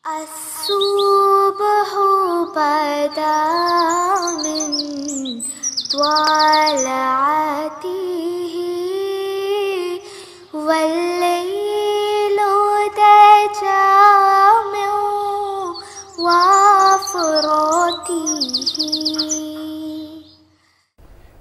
الصبح بدا من طلعته والليل دجى من وفرته.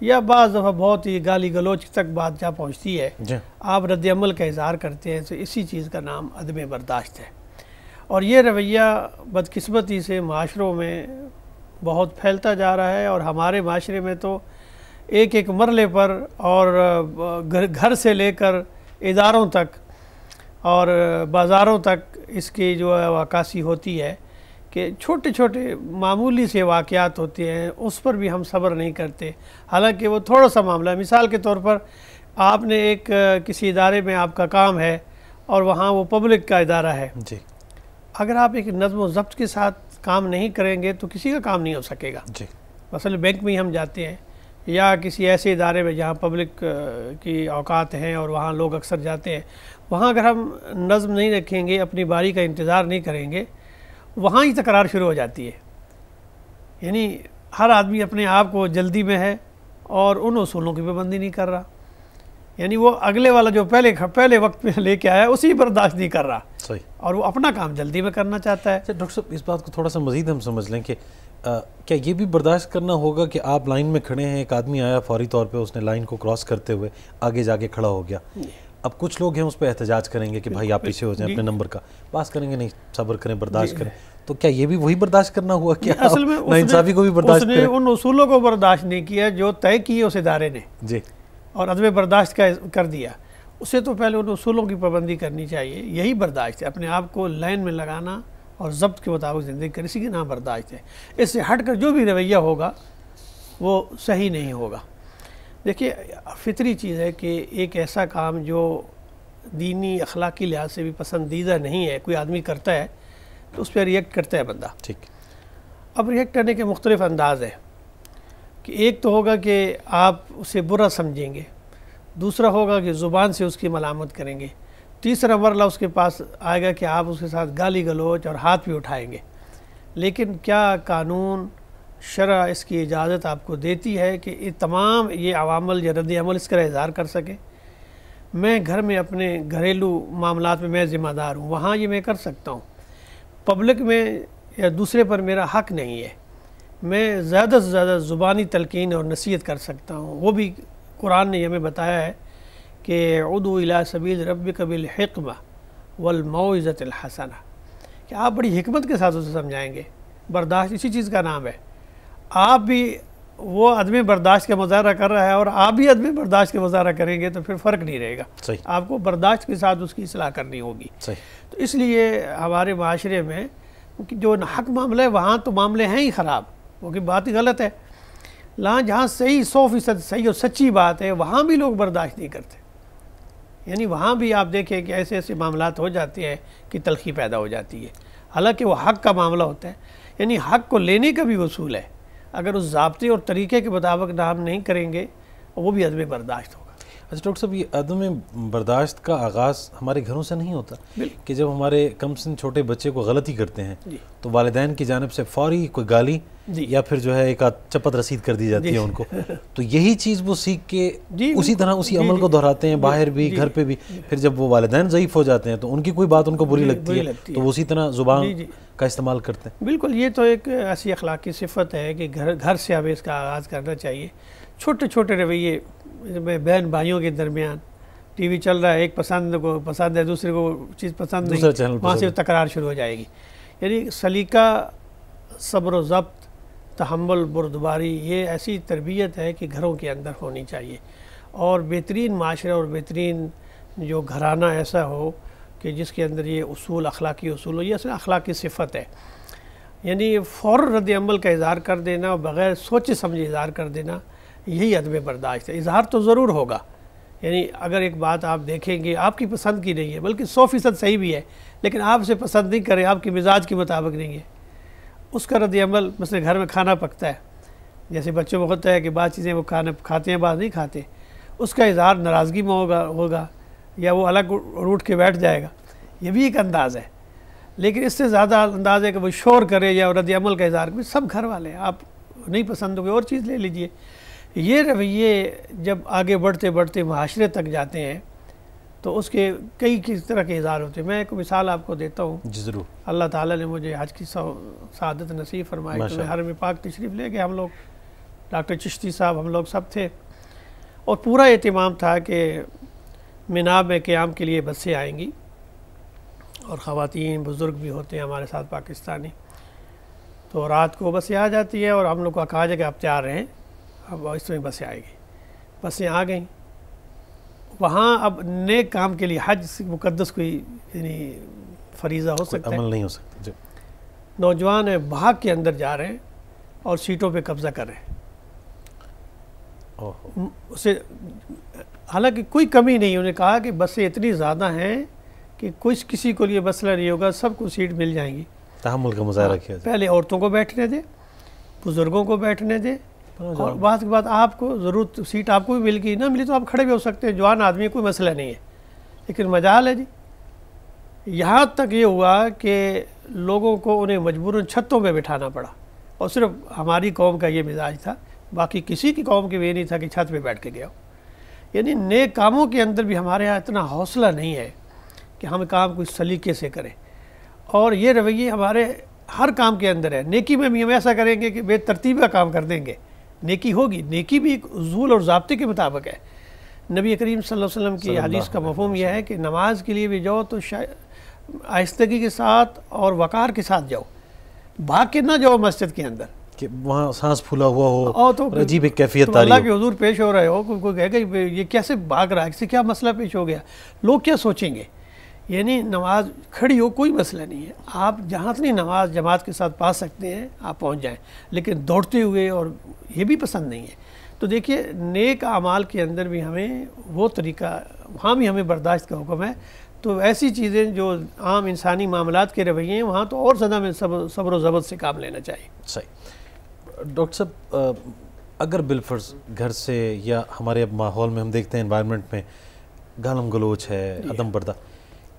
یا بعض دفعہ بہت ہی گالی گلوچ تک بات جہاں پہنچتی ہے جی آپ رد عمل کا اظہار کرتے ہیں، تو اسی چیز کا نام عدم برداشت ہے۔ اور یہ رویہ بدقسمتی سے معاشروں میں بہت پھیلتا جا رہا ہے، اور ہمارے معاشرے میں تو ایک ایک مرحلے پر اور گھر سے لے کر اداروں تک اور بازاروں تک اس کی جو ہے عکاسی ہوتی ہے کہ چھوٹے چھوٹے معمولی سے واقعات ہوتے ہیں، اس پر بھی ہم صبر نہیں کرتے، حالانکہ وہ تھوڑا سا معاملہ ہے۔ مثال کے طور پر آپ نے ایک کسی ادارے میں آپ کا کام ہے اور وہاں وہ پبلک کا ادارہ ہے، جی اگر آپ ایک نظم و ضبط کے ساتھ کام نہیں کریں گے تو کسی کا کام نہیں ہو سکے گا۔ جی مثلا بینک میں ہی ہم جاتے ہیں یا کسی ایسے ادارے میں جہاں پبلک کی اوقات ہیں اور وہاں لوگ اکثر جاتے ہیں، وہاں اگر ہم نظم نہیں رکھیں گے، اپنی باری کا انتظار نہیں کریں گے، وہاں ہی تکرار شروع ہو جاتی ہے۔ یعنی ہر آدمی اپنے آپ کو جلدی میں ہے اور ان اصولوں کی پابندی نہیں کر رہا، یعنی وہ اگلے والا جو پہلے وقت میں لے کے آیا اسی برداشت نہیں کر رہا، صحیح۔ اور وہ اپنا کام جلدی میں کرنا چاہتا ہے۔ اچھا ڈاکٹر صاحب، اس بات کو تھوڑا سا مزید ہم سمجھ لیں کہ کیا یہ بھی برداشت کرنا ہوگا کہ آپ لائن میں کھڑے ہیں، ایک آدمی آیا فوری طور پہ، اس نے لائن کو کراس کرتے ہوئے آگے جا کے کھڑا ہو گیا، اب کچھ لوگ ہیں اس پہ احتجاج کریں گے کہ بھائی آپ پیچھے ہو جائیں اپنے نمبر کا، بات کریں گے نہیں، صبر کریں، برداشت کریں، تو کیا یہ بھی وہی برداشت کرنا ہوا کہ اصل میں ناانصافی کو بھی برداشت اس نے کریں؟ ان اصولوں کو برداشت نہیں کیا جو طے کیے اس ادارے نے، جی، اور عدم برداشت کا کر دیا۔ اسے تو پہلے ان اصولوں کی پابندی کرنی چاہیے، یہی برداشت ہے، اپنے آپ کو لائن میں لگانا اور ضبط کے مطابق زندگی کرنے، اسی کے نام برداشت ہے۔ اس سے ہٹ کر جو بھی رویہ ہوگا وہ صحیح نہیں ہوگا۔ دیکھیے فطری چیز ہے کہ ایک ایسا کام جو دینی اخلاقی لحاظ سے بھی پسندیدہ نہیں ہے، کوئی آدمی کرتا ہے تو اس پہ ریئیکٹ کرتا ہے بندہ۔ ٹھیک۔ اب ریئیکٹ کرنے کے مختلف انداز ہیں کہ ایک تو ہوگا کہ آپ اسے برا سمجھیں گے، دوسرا ہوگا کہ زبان سے اس کی ملامت کریں گے، تیسرا مرحلہ اس کے پاس آئے گا کہ آپ اس کے ساتھ گالی گلوچ اور ہاتھ بھی اٹھائیں گے۔ لیکن کیا قانون شرع اس کی اجازت آپ کو دیتی ہے کہ یہ تمام یہ عوامل یا رد عمل اس کا اظہار کر سکے؟ میں گھر میں اپنے گھریلو معاملات میں میں ذمہ دار ہوں، وہاں یہ میں کر سکتا ہوں، پبلک میں یا دوسرے پر میرا حق نہیں ہے، میں زیادہ سے زیادہ زبانی تلقین اور نصیحت کر سکتا ہوں، وہ بھی قرآن نے ہمیں بتایا ہے کہ ادعو الی سبیل ربک بالحکمہ والموعظۃ الحسنہ، کہ آپ بڑی حکمت کے ساتھ اسے سمجھائیں گے۔ برداشت اسی چیز کا نام ہے، آپ بھی وہ عدم برداشت کا مظاہرہ کر رہا ہے اور آپ بھی عدم برداشت کا مظاہرہ کریں گے تو پھر فرق نہیں رہے گا، صحیح، آپ کو برداشت کے ساتھ اس کی اصلاح کرنی ہوگی۔ صحیح۔ تو اس لیے ہمارے معاشرے میں جو حق معاملہ ہے وہاں تو معاملے ہیں ہی خراب، کیونکہ بات ہی غلط ہے، جہاں صحیح 100% صحیح اور سچی بات ہے وہاں بھی لوگ برداشت نہیں کرتے، یعنی وہاں بھی آپ دیکھیں کہ ایسے ایسے معاملات ہو جاتے ہیں کہ تلخی پیدا ہو جاتی ہے، حالانکہ وہ حق کا معاملہ ہوتا ہے، یعنی حق کو لینے کا بھی اصول ہے، اگر اس ضابطے اور طریقے کے مطابق نہ ہم نہیں کریں گے وہ بھی عدم برداشت ہوگا۔ اچھا ڈاکٹر صاحب، یہ عدم برداشت کا آغاز ہمارے گھروں سے نہیں ہوتا کہ جب ہمارے کم سن چھوٹے بچے کو غلطی کرتے ہیں تو والدین کی جانب سے فوری کوئی گالی یا پھر جو ہے ایک چپت رسید کر دی جاتی ہے ان کو، تو یہی چیز وہ سیکھ کے اسی طرح اسی عمل کو دہراتے ہیں باہر بھی گھر پہ بھی، پھر جب وہ والدین ضعیف ہو جاتے ہیں تو ان کی کوئی بات ان کو بری لگتی ہے تو وہ اسی طرح زبان کا استعمال کرتے ہیں۔ بالکل، یہ تو ایک ایسی اخلاقی صفت ہے کہ گھر سے ہمیں اس کا آغاز کرنا چاہیے۔ چھوٹے چھوٹے رویے بہن بھائیوں کے درمیان، ٹی وی چل رہا ہے، ایک پسند ہے، دوسرے کو چیز پسند نہیں، وہاں سے تکرار شروع ہو جائے گی۔ یعنی سلیقہ، صبر و ضبط، تحمل، بردباری، یہ ایسی تربیت ہے کہ گھروں کے اندر ہونی چاہیے، اور بہترین معاشرہ اور بہترین جو گھرانہ ایسا ہو کہ جس کے اندر یہ اصول، اخلاقی اصول ہو، یہ اصل اخلاقی صفت ہے، یعنی فوراً رد عمل کا اظہار کر دینا اور بغیر سوچے سمجھے اظہار کر دینا، یہی عدم برداشت ہے۔ اظہار تو ضرور ہوگا، یعنی اگر ایک بات آپ دیکھیں گے آپ کی پسند کی نہیں ہے بلکہ 100% صحیح بھی ہے، لیکن آپ سے پسند نہیں کرے، آپ کے مزاج کے مطابق نہیں ہے، اس کا رد عمل، مثلا گھر میں کھانا پکتا ہے، جیسے بچوں میں ہوتا ہے کہ بعض چیزیں وہ کھاتے ہیں بعض نہیں کھاتے، اس کا اظہار ناراضگی میں ہوگا یا وہ الگ روٹ کے بیٹھ جائے گا، یہ بھی ایک انداز ہے۔ لیکن اس سے زیادہ انداز ہے کہ وہ شور کرے یا رد عمل کا اظہار کرے، سب گھر والے ہیں، آپ نہیں پسند ہو گئے اور چیز لے لیجئے۔ یہ رویے جب آگے بڑھتے بڑھتے معاشرے تک جاتے ہیں تو اس کے کئی کس طرح کے اظہار ہوتے ہیں۔ میں ایک مثال آپ کو دیتا ہوں۔ جی ضرور۔ اللہ تعالیٰ نے مجھے حج کی سعادت نصیب فرمائی تو میں حرم پاک تشریف لے گئے ہم لوگ، ڈاکٹر چشتی صاحب، ہم لوگ سب تھے، اور پورا اہتمام تھا کہ مینا میں قیام کے لیے بسیں آئیں گی، اور خواتین بزرگ بھی ہوتے ہیں ہمارے ساتھ پاکستانی، تو رات کو بسیں آ جاتی ہیں اور ہم لوگ کو کہا جائے کہ آپ تیار رہیں، اب اس میں بسیں آئے گی۔ بسیں آ گئیں، وہاں اب نیک کام کے لیے حج سے مقدس کوئی یعنی فریضہ ہو سکتا ہے، عمل نہیں ہو سکتا جی۔ نوجوان بھاگ کے اندر جا رہے ہیں اور سیٹوں پہ قبضہ کر رہے ہیں، اسے حالانکہ کوئی کمی نہیں، انہوں نے کہا کہ بسیں اتنی زیادہ ہیں کہ کسی کو لیے مسئلہ نہیں ہوگا، سب کو سیٹ مل جائیں گی۔ تحمل کا مظاہرہ کیا جائے، پہلے عورتوں کو بیٹھنے دے، بزرگوں کو بیٹھنے دے، اور بعد کے بعد آپ کو ضرورت سیٹ آپ کو بھی مل گئی، نہ ملی تو آپ کھڑے بھی ہو سکتے ہیں، جوان آدمی کوئی مسئلہ نہیں ہے، لیکن مجال ہے جی۔ یہاں تک یہ ہوا کہ لوگوں کو انہیں مجبوراً چھتوں پہ بٹھانا پڑا، اور صرف ہماری قوم کا یہ مزاج تھا، باقی کسی کی قوم کے یہ نہیں تھا کہ چھت پہ بیٹھ کے گیا ہو۔ یعنی نیک کاموں کے اندر بھی ہمارے ہاں اتنا حوصلہ نہیں ہے کہ ہم کام کچھ سلیقے سے کریں، اور یہ رویے ہمارے ہر کام کے اندر ہے۔ نیکی میں بھی ہم ایسا کریں گے کہ بے ترتیب کا کام کر دیں گے، نیکی ہوگی، نیکی بھی ایک اصول اور ضابطے کے مطابق ہے۔ نبی کریم صلی اللہ علیہ وسلم کی حدیث کا مفہوم یہ ہے کہ نماز کے لیے بھی جاؤ تو آہستگی کے ساتھ اور وقار کے ساتھ جاؤ، بھاگ کے نہ جاؤ مسجد کے اندر کہ وہاں سانس پھولا ہوا ہو اور تو اور عجیب ایک کیفیت تم تاری اللہ ہو۔ کے حضور پیش ہو رہے ہو، کوئی کہے گا یہ کیسے بھاگ رہا ہے، کسی کیا مسئلہ پیش ہو گیا، لوگ کیا سوچیں گے۔ یعنی نماز کھڑی ہو کوئی مسئلہ نہیں ہے، آپ جہاں اتنی نماز جماعت کے ساتھ پا سکتے ہیں آپ پہنچ جائیں، لیکن دوڑتے ہوئے اور یہ بھی پسند نہیں ہے۔ تو دیکھیے نیک اعمال کے اندر بھی ہمیں وہ طریقہ، وہاں بھی ہمیں برداشت کا حکم ہے۔ تو ایسی چیزیں جو عام انسانی معاملات کے رویے ہیں وہاں تو اور زیادہ میں صبر و ضبط سے کام لینا چاہیے۔ صحیح۔ ڈاکٹر صاحب، اگر بالفرض گھر سے یا ہمارے اب ماحول میں ہم دیکھتے ہیں انوائرمنٹ میں گالم گلوچ ہے، عدم برداشت،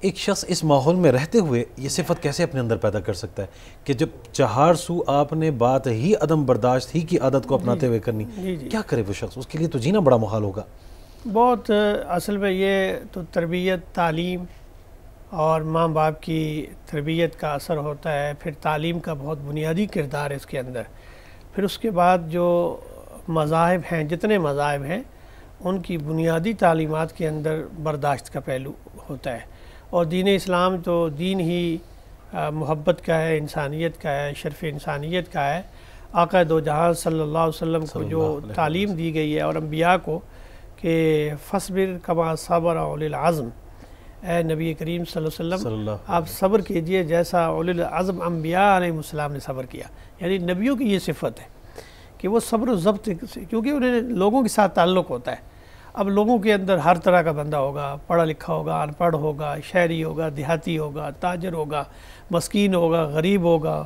ایک شخص اس ماحول میں رہتے ہوئے یہ صفت کیسے اپنے اندر پیدا کر سکتا ہے کہ جب چہار سو آپ نے بات ہی عدم برداشت ہی کی عادت کو اپناتے ہوئے کرنی، کیا کرے وہ شخص؟ اس کے لیے تو جینا بڑا محال ہوگا۔ بہت اصل میں یہ تو تربیت، تعلیم اور ماں باپ کی تربیت کا اثر ہوتا ہے، پھر تعلیم کا بہت بنیادی کردار ہے اس کے اندر، پھر اس کے بعد جو مذاہب ہیں، جتنے مذاہب ہیں ان کی بنیادی تعلیمات کے اندر برداشت کا پہلو ہوتا ہے، اور دین اسلام تو دین ہی محبت کا ہے، انسانیت کا ہے، شرف انسانیت کا ہے۔ آقا دو جہاں صلی اللہ علیہ وسلم کو جو تعلیم دی گئی ہے اور انبیاء کو کہ فصبر کما صبر اولی العزم، اے نبی کریم صلی اللہ علیہ وسلم آپ صبر کیجئے جیسا اولی العزم انبیاء علیہ السلام نے صبر کیا۔ یعنی نبیوں کی یہ صفت ہے کہ وہ صبر و ضبط سے، کیونکہ انہیں لوگوں کے ساتھ تعلق ہوتا ہے۔ اب لوگوں کے اندر ہر طرح کا بندہ ہوگا، پڑھا لکھا ہوگا، ان پڑھ ہوگا، شہری ہوگا، دیہاتی ہوگا، تاجر ہوگا، مسکین ہوگا، غریب ہوگا،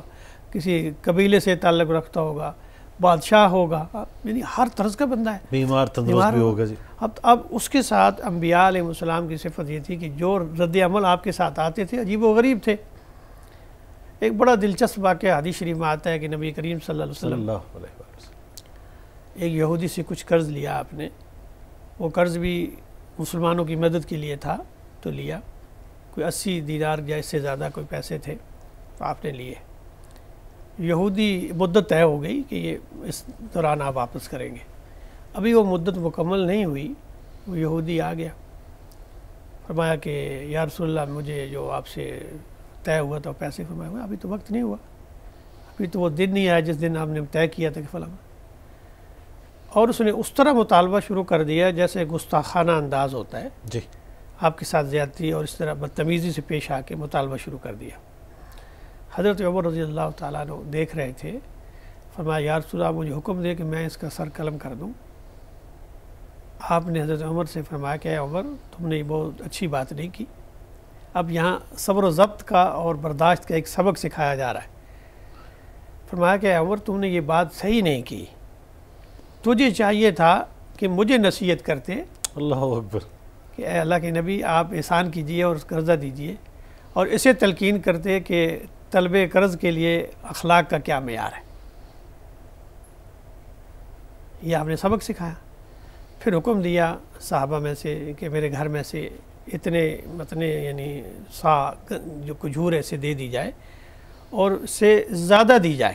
کسی قبیلے سے تعلق رکھتا ہوگا، بادشاہ ہوگا، یعنی ہر طرز کا بندہ ہے، بیمار تندرست بھی ہوگا جی۔ اب اس کے ساتھ انبیاء علیہ السلام کی صفت یہ تھی کہ جو رد عمل آپ کے ساتھ آتے تھے عجیب و غریب تھے۔ ایک بڑا دلچسپ واقعہ حدیث شریف میں آتا ہے کہ نبی کریم صلی اللہ علیہ وسلم ایک یہودی سے کچھ قرض لیا آپ نے، وہ قرض بھی مسلمانوں کی مدد کے لیے تھا تو لیا، کوئی 80 دینار یا اس سے زیادہ کوئی پیسے تھے تو آپ نے لیے۔ یہودی مدت طے ہو گئی کہ یہ اس دوران آپ واپس کریں گے، ابھی وہ مدت مکمل نہیں ہوئی، وہ یہودی آ گیا، فرمایا کہ یا رسول اللہ مجھے جو آپ سے طے ہوا تھا پیسے، فرمایا ابھی تو وقت نہیں ہوا، ابھی تو وہ دن نہیں آیا جس دن آپ نے طے کیا تھا کہ فلاں، اور اس نے اس طرح مطالبہ شروع کر دیا جیسے گستاخانہ انداز ہوتا ہے جی، آپ کے ساتھ زیادتی اور اس طرح بدتمیزی سے پیش آ کے مطالبہ شروع کر دیا۔ حضرت عمر رضی اللہ تعالیٰ عنہ دیکھ رہے تھے، فرمایا یا رسول اللہ مجھے حکم دے کہ میں اس کا سر قلم کر دوں۔ آپ نے حضرت عمر سے فرمایا کہ اے عمر تم نے بہت اچھی بات نہیں کی، اب یہاں صبر و ضبط کا اور برداشت کا ایک سبق سکھایا جا رہا ہے۔ فرمایا کہ اے عمر تم نے یہ بات صحیح نہیں کی، تجھے چاہیے تھا کہ مجھے نصیحت کرتے، اللہ اکبر، کہ اے اللہ کے نبی آپ احسان کیجئے اور قرضہ دیجئے، اور اسے تلقین کرتے کہ طلب قرض کے لیے اخلاق کا کیا معیار ہے۔ یہ آپ نے سبق سکھایا، پھر حکم دیا صحابہ میں سے کہ میرے گھر میں سے اتنے یعنی سا جو کھجور ایسے دے دی جائے اور اس سے زیادہ دی جائے،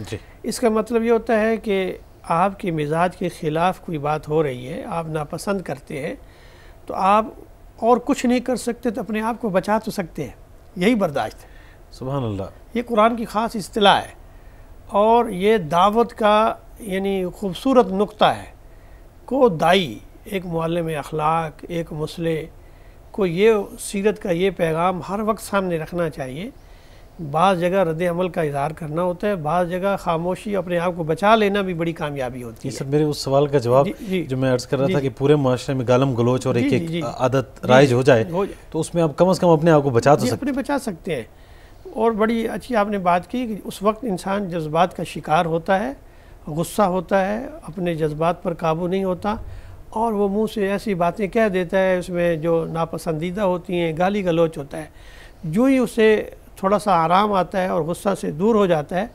جی اس کا مطلب یہ ہوتا ہے کہ آپ کے مزاج کے خلاف کوئی بات ہو رہی ہے، آپ ناپسند کرتے ہیں، تو آپ اور کچھ نہیں کر سکتے تو اپنے آپ کو بچا تو سکتے ہیں، یہی برداشت ہے۔ سبحان اللہ۔ یہ قرآن کی خاص اصطلاح ہے، اور یہ دعوت کا یعنی خوبصورت نقطہ ہے۔ کو دائی، ایک معلم اخلاق، ایک مصلح کو یہ سیرت کا یہ پیغام ہر وقت سامنے رکھنا چاہیے۔ بعض جگہ رد عمل کا اظہار کرنا ہوتا ہے، بعض جگہ خاموشی اپنے آپ کو بچا لینا بھی بڑی کامیابی ہوتی یہ ہے۔ سر میرے اس سوال کا جواب جی جو میں عرض کر رہا جی تھا کہ پورے معاشرے میں گالم گلوچ اور ایک جی ایک جی عادت رائج ہو جائے تو اس میں آپ کم از کم اپنے آپ کو بچا تو جی سکتے اپنے بچا سکتے ہیں۔ اور بڑی اچھی آپ نے بات کی کہ اس وقت انسان جذبات کا شکار ہوتا ہے، غصہ ہوتا ہے، اپنے جذبات پر قابو نہیں ہوتا، اور وہ منہ سے ایسی باتیں کہہ دیتا ہے اس میں جو ناپسندیدہ ہوتی ہیں، گالی گلوچ ہوتا ہے۔ جو ہی اسے تھوڑا سا آرام آتا ہے اور غصہ سے دور ہو جاتا ہے،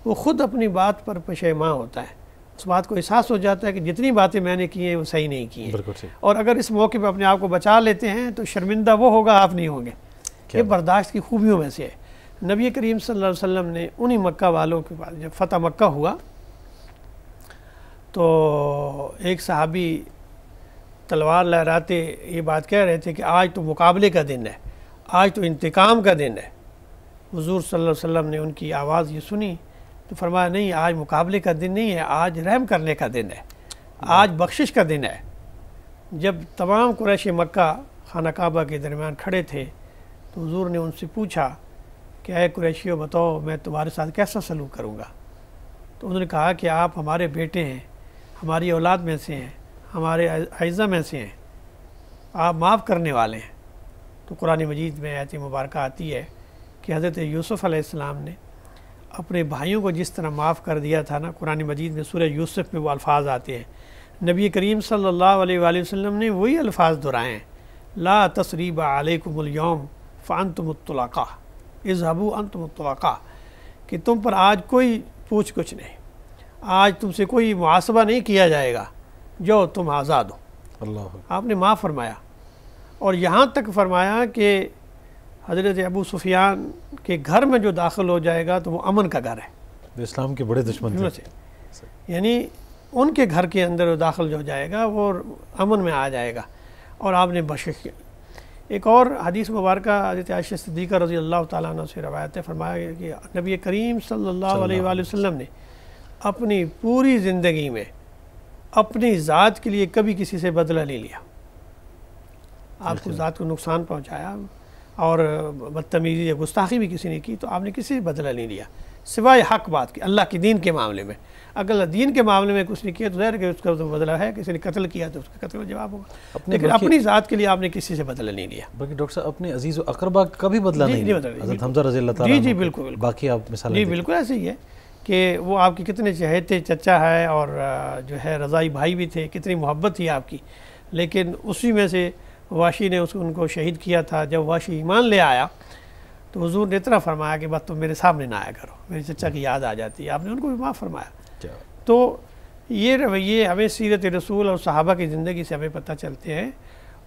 وہ خود اپنی بات پر پشیماں ہوتا ہے، اس بات کو احساس ہو جاتا ہے کہ جتنی باتیں میں نے کی ہیں وہ صحیح نہیں کی ہیں۔ بالکل ٹھیک۔ اور اگر اس موقع پہ اپنے آپ کو بچا لیتے ہیں تو شرمندہ وہ ہوگا، آپ نہیں ہوں گے۔ یہ برداشت کی خوبیوں میں سے ہے۔ نبی کریم صلی اللہ علیہ وسلم نے انہی مکہ والوں کے پاس جب فتح مکہ ہوا تو ایک صحابی تلوار لہراتے یہ بات کہہ رہے تھے کہ آج تو مقابلے کا دن ہے، آج تو انتقام کا دن ہے۔ حضور صلی اللہ علیہ وسلم نے ان کی آواز یہ سنی تو فرمایا نہیں، آج مقابلے کا دن نہیں ہے، آج رحم کرنے کا دن ہے، آج بخشش کا دن ہے۔ جب تمام قریش مکہ خانہ کعبہ کے درمیان کھڑے تھے تو حضور نے ان سے پوچھا کہ اے قریشیوں بتاؤ میں تمہارے ساتھ کیسا سلوک کروں گا؟ تو انہوں نے کہا کہ آپ ہمارے بیٹے ہیں، ہماری اولاد میں سے ہیں، ہمارے اعزہ میں سے ہیں، آپ معاف کرنے والے ہیں۔ تو قرآن مجید میں آیت مبارکہ آتی ہے کہ حضرت یوسف علیہ السلام نے اپنے بھائیوں کو جس طرح معاف کر دیا تھا نا، قرآن مجید میں سورہ یوسف میں وہ الفاظ آتے ہیں، نبی کریم صلی اللہ علیہ وآلہ وسلم نے وہی الفاظ دہرائے ہیں، لا تثریب علیکم اليوم فانتم الطلقاء اذهبوا انتم الطلقاء، کہ تم پر آج کوئی پوچھ کچھ نہیں، آج تم سے کوئی محاسبہ نہیں کیا جائے گا، جو تم آزاد ہو۔ اللہ آپ نے معاف فرمایا، اور یہاں تک فرمایا کہ حضرت ابو سفیان کے گھر میں جو داخل ہو جائے گا تو وہ امن کا گھر ہے، جو اسلام کے بڑے دشمن تھے۔ یعنی ان کے گھر کے اندر داخل جو جائے گا وہ امن میں آ جائے گا، اور آپ نے بخشش کیا۔ ایک اور حدیث مبارکہ حضرت عائشہ صدیقہ رضی اللہ تعالیٰ عنہ سے روایت ہے، فرمایا کہ نبی کریم صلی اللہ علیہ وآلہ وسلم نے اپنی پوری زندگی میں اپنی ذات کے لیے کبھی کسی سے بدلہ نہیں لیا۔ آپ کو ذات کو نقصان پہنچایا اور بدتمیزی یا گستاخی بھی کسی نے کی تو آپ نے کسی سے بدلہ نہیں لیا سوائے حق بات کی، اللہ کے دین کے معاملے میں۔ اگر دین کے معاملے میں کچھ نہیں کیا تو ظاہر کہ اس کا تو بدلہ ہے، کسی نے قتل کیا تو اس کا قتل کا جواب ہوگا، لیکن اپنی ذات کے لیے آپ نے کسی سے بدلہ نہیں لیا۔ بلکہ ڈاکٹر صاحب اپنے عزیز و اقربا کا بھی بدلہ نہیں لیا، حضرت حمزہ رضی اللہ تعالیٰ جی عنہ بالکل باقی آپ مثالیں جی دیں۔ بالکل ایسے ہی ہے کہ وہ آپ کے کتنے چہیتے چچا ہے، اور جو ہے رضائی بھائی بھی تھے، کتنی محبت تھی آپ کی، لیکن اسی میں سے واشی نے ان کو شہید کیا تھا۔ جب واشی ایمان لے آیا تو حضور نے اتنا فرمایا کہ بس تم میرے سامنے نہ آیا کرو، میرے چچا کی یاد آ جاتی ہے، آپ نے ان کو بھی معاف فرمایا۔ تو یہ رویے ہمیں سیرت رسول اور صحابہ کی زندگی سے ہمیں پتہ چلتے ہیں،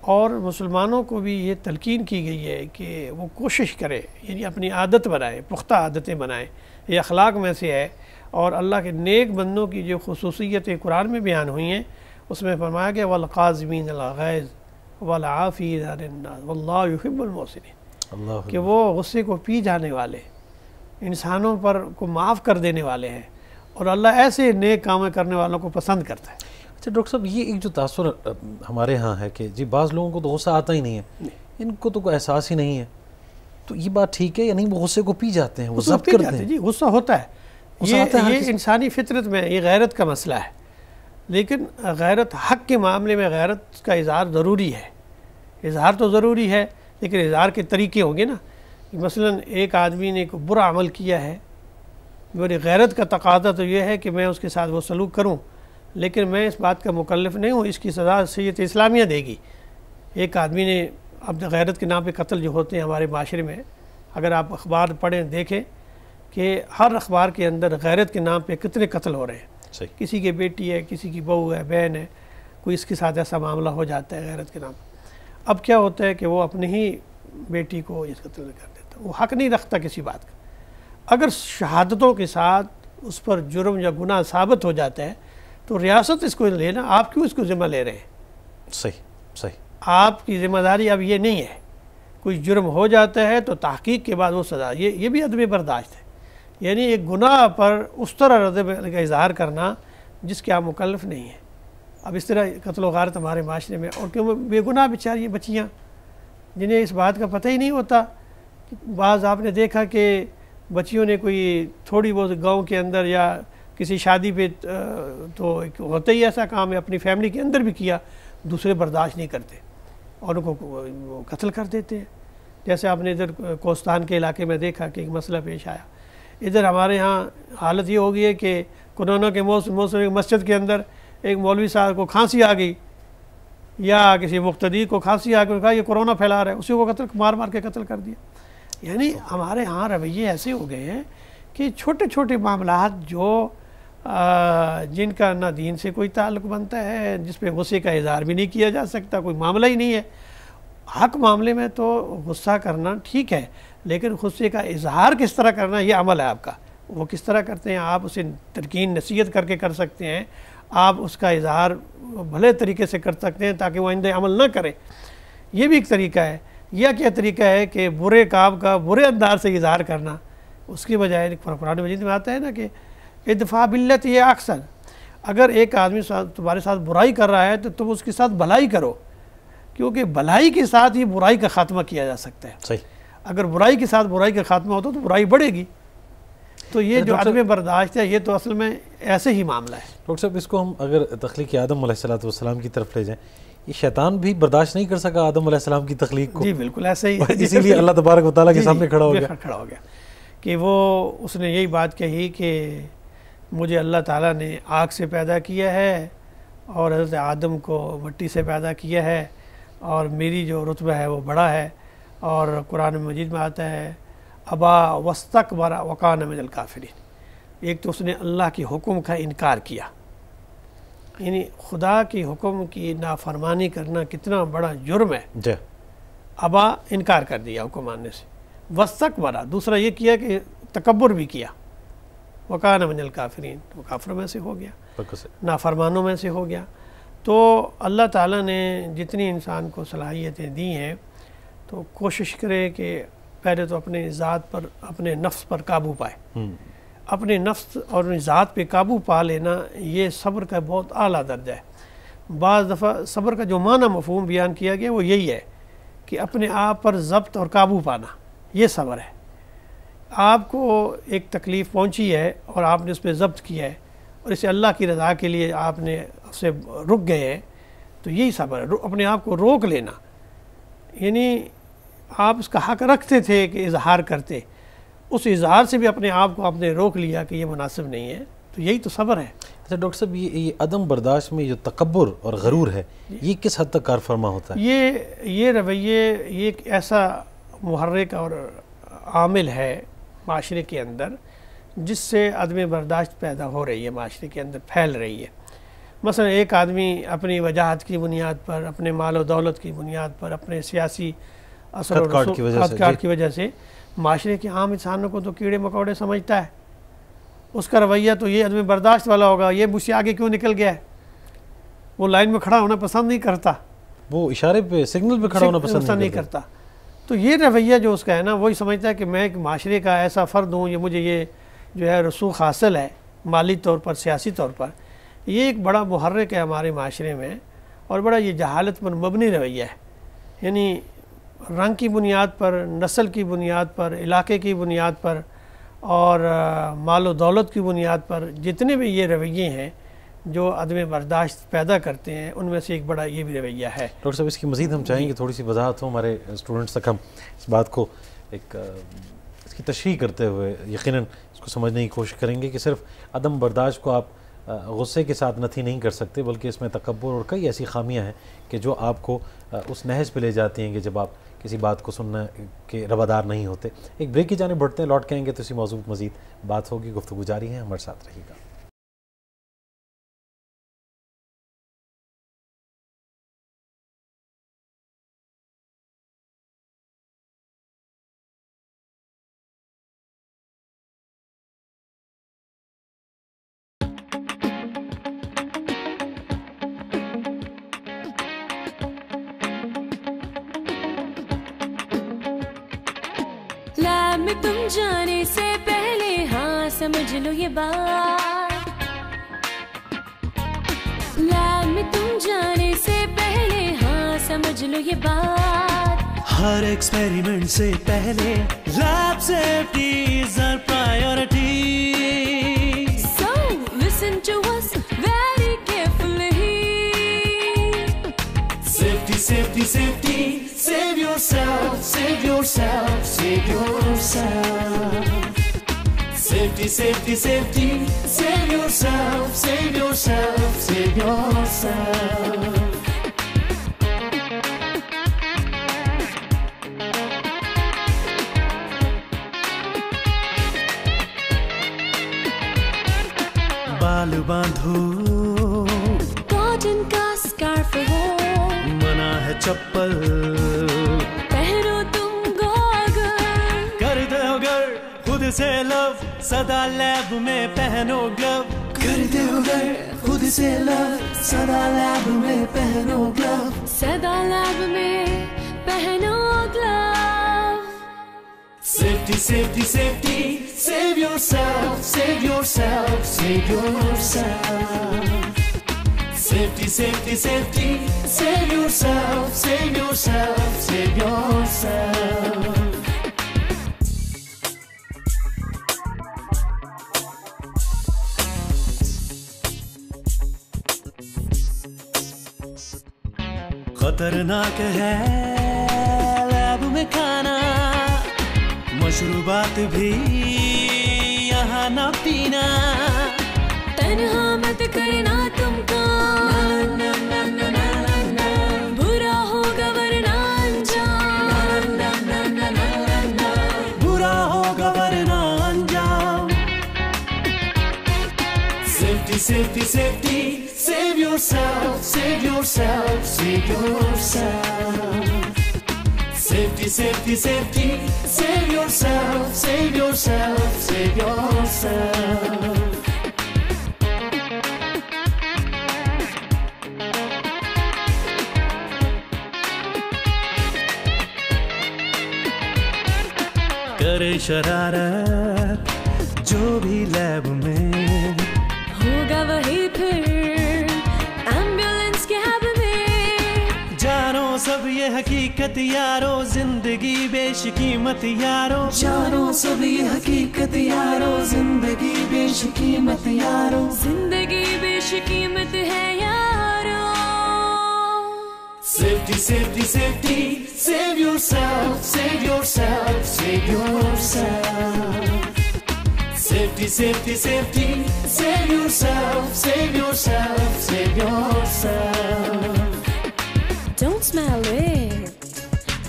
اور مسلمانوں کو بھی یہ تلقین کی گئی ہے کہ وہ کوشش کرے، یعنی اپنی عادت بنائیں، پختہ عادتیں بنائیں، یہ اخلاق میں سے ہے۔ اور اللہ کے نیک بندوں کی جو خصوصیتیں قرآن میں بیان ہوئی ہیں اس میں فرمایا گیا والقاظمین الغیظ والعافین عن الناس واللہ یحب المحسنین، اللہ کہ وہ غصے کو پی جانے والے، انسانوں پر کو معاف کر دینے والے ہیں، اور اللہ ایسے نیک کام کرنے والوں کو پسند کرتا ہے۔ اچھا ڈاکٹر صاحب، یہ ایک جو تاثر ہمارے ہاں ہے کہ جی بعض لوگوں کو تو غصہ آتا ہی نہیں ہے، ان کو تو کوئی احساس ہی نہیں ہے، تو یہ بات ٹھیک ہے یا نہیں؟ وہ غصے کو پی جاتے ہیں، وہ ضبط کرتے ہیں؟ جی غصہ ہوتا ہے، یہ انسانی فطرت میں یہ غیرت کا مسئلہ ہے، لیکن غیرت حق کے معاملے میں غیرت کا اظہار ضروری ہے، اظہار تو ضروری ہے، لیکن اظہار کے طریقے ہوں گے نا۔ مثلا ایک آدمی نے کوئی برا عمل کیا ہے، میری غیرت کا تقاضا تو یہ ہے کہ میں اس کے ساتھ وہ سلوک کروں، لیکن میں اس بات کا مکلف نہیں ہوں، اس کی سزا شریعت اسلامیہ دے گی۔ ایک آدمی نے اب غیرت کے نام پہ قتل جو ہوتے ہیں ہمارے معاشرے میں، اگر آپ اخبار پڑھیں دیکھیں کہ ہر اخبار کے اندر غیرت کے نام پہ کتنے قتل ہو رہے ہیں، کسی کی بیٹی ہے، کسی کی بہو ہے، بہن ہے، کوئی اس کے ساتھ ایسا معاملہ ہو جاتا ہے غیرت کے نام پہ۔ اب کیا ہوتا ہے کہ وہ اپنی ہی بیٹی کو اس قتل کر دیتا ہے، وہ حق نہیں رکھتا کسی بات کا۔ اگر شہادتوں کے ساتھ اس پر جرم یا گناہ ثابت ہو جاتا ہے تو ریاست اس کو لینا، آپ کیوں اس کو ذمہ لے رہے ہیں؟ صحیح صحیح. آپ کی ذمہ داری اب یہ نہیں ہے. کوئی جرم ہو جاتا ہے تو تحقیق کے بعد وہ سزا، یہ بھی عدم برداشت ہے. یعنی ایک گناہ پر اس طرح رد کا اظہار کرنا جس کے آپ مکلف نہیں ہیں. اب اس طرح قتل و غارت ہمارے معاشرے میں، اور کیوں بے گناہ بیچاری بچیاں جنہیں اس بات کا پتہ ہی نہیں ہوتا. بعض آپ نے دیکھا کہ بچیوں نے کوئی تھوڑی بہت گاؤں کے اندر یا کسی شادی پہ تو ہوتا ہی ایسا کام ہے، اپنی فیملی کے اندر بھی کیا، دوسرے برداشت نہیں کرتے اور ان کو قتل کر دیتے ہیں. جیسے آپ نے ادھر کوستان کے علاقے میں دیکھا کہ ایک مسئلہ پیش آیا. ادھر ہمارے ہاں حالت یہ ہو گئی ہے کہ کورونا کے موسم مسجد کے اندر ایک مولوی صاحب کو کھانسی آ گئی یا کسی مقتدی کو کھانسی آ گئی، کہا یہ کورونا پھیلا رہا ہے، اسی کو مار مار کے قتل کر دیا. یعنی ہمارے ہاں رویے ایسے ہو گئے ہیں کہ چھوٹے چھوٹے معاملات جو جن کا نہ دین سے کوئی تعلق بنتا ہے، جس پہ غصے کا اظہار بھی نہیں کیا جا سکتا، کوئی معاملہ ہی نہیں ہے. حق معاملے میں تو غصہ کرنا ٹھیک ہے، لیکن غصے کا اظہار کس طرح کرنا یہ عمل ہے آپ کا. وہ کس طرح کرتے ہیں، آپ اسے ترکین نصیحت کر کے کر سکتے ہیں، آپ اس کا اظہار بھلے طریقے سے کر سکتے ہیں تاکہ وہ آئندہ عمل نہ کرے، یہ بھی ایک طریقہ ہے. یہ کیا طریقہ ہے کہ برے کام کا برے انداز سے اظہار کرنا، اس کی بجائے قرآن مجید میں آتا ہے نا کہ ادفع باللتی ہی احسن. اگر ایک آدمی تمہارے ساتھ برائی کر رہا ہے تو تم اس کے ساتھ بھلائی کرو، کیونکہ بھلائی کے ساتھ ہی برائی کا خاتمہ کیا جا سکتا ہے. صحیح. اگر برائی کے ساتھ برائی کا خاتمہ ہوتا تو برائی بڑھے گی. تو یہ جو عدم برداشت ہے یہ تو اصل میں ایسے ہی معاملہ ہے. ڈاکٹر صاحب اس کو ہم اگر تخلیق آدم علیہ السلام کی طرف لے جائیں، یہ شیطان بھی برداشت نہیں کر سکا آدم علیہ السلام کی تخلیق کو. جی بالکل ایسے ہی، اسی لیے اللہ تبارک و تعالیٰ کے سامنے کھڑا ہو گیا کہ وہ اس نے یہی بات کہی کہ مجھے اللہ تعالیٰ نے آگ سے پیدا کیا ہے اور حضرت آدم کو مٹی سے پیدا کیا ہے، اور میری جو رتبہ ہے وہ بڑا ہے. اور قرآن مجید میں آتا ہے ابا واستکبر وکان من الکافرین. ایک تو اس نے اللہ کے حکم کا انکار کیا، یعنی خدا کی حکم کی نافرمانی کرنا کتنا بڑا جرم ہے. جی. ابا انکار کر دیا حکم ماننے سے. واستکبر دوسرا یہ کیا کہ تکبر بھی کیا. وکان من الکافرین، وہ کافروں میں سے ہو گیا، نافرمانوں میں سے ہو گیا. تو اللہ تعالیٰ نے جتنی انسان کو صلاحیتیں دی ہیں تو کوشش کرے کہ پہلے تو اپنے ذات پر، اپنے نفس پر قابو پائے. اپنے نفس اور ذات پہ قابو پا لینا یہ صبر کا بہت اعلیٰ درجہ ہے. بعض دفعہ صبر کا جو معنی مفہوم بیان کیا گیا وہ یہی ہے کہ اپنے آپ پر ضبط اور قابو پانا، یہ صبر ہے. آپ کو ایک تکلیف پہنچی ہے اور آپ نے اس پہ ضبط کیا ہے اور اسے اللہ کی رضا کے لیے آپ نے اس سے رک گئے ہیں، تو یہی صبر ہے. اپنے آپ کو روک لینا، یعنی آپ اس کا حق رکھتے تھے کہ اظہار کرتے، اس اظہار سے بھی اپنے آپ کو آپ نے روک لیا کہ یہ مناسب نہیں ہے، تو یہی تو صبر ہے. اچھا ڈاکٹر صاحب یہ عدم برداشت میں جو تکبر اور غرور ہے یہ کس حد تک کار فرما ہوتا ہے؟ یہ رویے یہ ایک ایسا محرک اور عامل ہے معاشرے کے اندر جس سے عدم برداشت پیدا ہو رہی ہے، معاشرے کے اندر پھیل رہی ہے. مثلا ایک آدمی اپنی وجاہت کی بنیاد پر، اپنے مال و دولت کی بنیاد پر، اپنے سیاسی اثر و رسوخ کی وجہ سے معاشرے کے عام انسانوں کو تو کیڑے مکوڑے سمجھتا ہے. اس کا رویہ تو یہ عدم برداشت والا ہوگا، یہ مجھ سے آگے کیوں نکل گیا ہے، وہ لائن میں کھڑا ہونا پسند نہیں کرتا، وہ اشارے پہ سگنل پہ کھڑا ہونا پسند نہیں کرتا. تو یہ رویہ جو اس کا ہے نا، وہی سمجھتا ہے کہ میں ایک معاشرے کا ایسا فرد ہوں، یہ مجھے یہ جو ہے رسوخ حاصل ہے مالی طور پر، سیاسی طور پر. یہ ایک بڑا محرک ہے ہمارے معاشرے میں اور بڑا یہ جہالت پر مبنی رویہ ہے. یعنی رنگ کی بنیاد پر، نسل کی بنیاد پر، علاقے کی بنیاد پر اور مال و دولت کی بنیاد پر جتنے بھی یہ رویے ہیں جو عدم برداشت پیدا کرتے ہیں، ان میں سے ایک بڑا یہ بھی رویہ ہے. ڈاکٹر صاحب اس کی مزید ہم چاہیں گے تھوڑی سی وضاحت ہو ہمارے اسٹوڈنٹس تک، ہم اس بات کو ایک اس کی تشریح کرتے ہوئے یقیناً اس کو سمجھنے کی کوشش کریں گے کہ صرف عدم برداشت کو آپ غصے کے ساتھ نفی نہیں کر سکتے، بلکہ اس میں تکبر اور کئی ایسی خامیاں ہیں کہ جو آپ کو اس نہج پہ لے جاتی ہیں کہ جب آپ کسی بات کو سننا کے روادار نہیں ہوتے. ایک بریک کی جانب بڑھتے ہیں، لوٹ کے آئیں گے تو اسی موضوع پر مزید بات ہوگی، گفتگو جاری ہے، ہمارے ساتھ رہیے گا. میں تم جانے سے پہلے ہاں سمجھ لو یہ بات لیب میں تم جانے سے پہلے ہاں سمجھ لو یہ بات ہر ایکسپیریمنٹ سے پہلے lab safety is our priority So listen to us very carefully. Safety, safety, safety. Save yourself, save yourself, save yourself. Safety, safety, safety. Save yourself, save yourself, save yourself. Ball باندھو cotton کا scarf ہو منع ہے چپل پہنو تم Google کر دو گر خود سے لو سدا لیب میں پہنو گلو کر دو گر خود سے لو سدا لیب میں پہنو گلو سدا لیب میں پہنو گلو Safety, safety, safety. Save yourself, save yourself, save yourself. Safety, safety, safety. Save yourself, save yourself, save yourself. خطرناک ہے لیب میں کھانا مشروبات بھی یہاں نہ پینا تنہا مت کرنا تم کام برا ہوگا ورنہ انجام برا ہوگا ورنہ انجام Safety, safety, safety. Save yourself, save yourself, save yourself. Safety, safety, safety. Save yourself, save yourself, save yourself. کرے شرارت جو بھی لیب میں ہوگا وہی پھر ایمبولینس کیب میں جانو سب یہ حقیقت یارو زندگی بیش قیمت یارو جانو سب یہ حقیقت یارو زندگی بیش قیمت یارو زندگی بیش قیمت ہے یارو Safety, safety, safety. Save yourself, save yourself, save yourself. Safety, safety, safety. Save yourself, save yourself, save yourself. Don't smell it,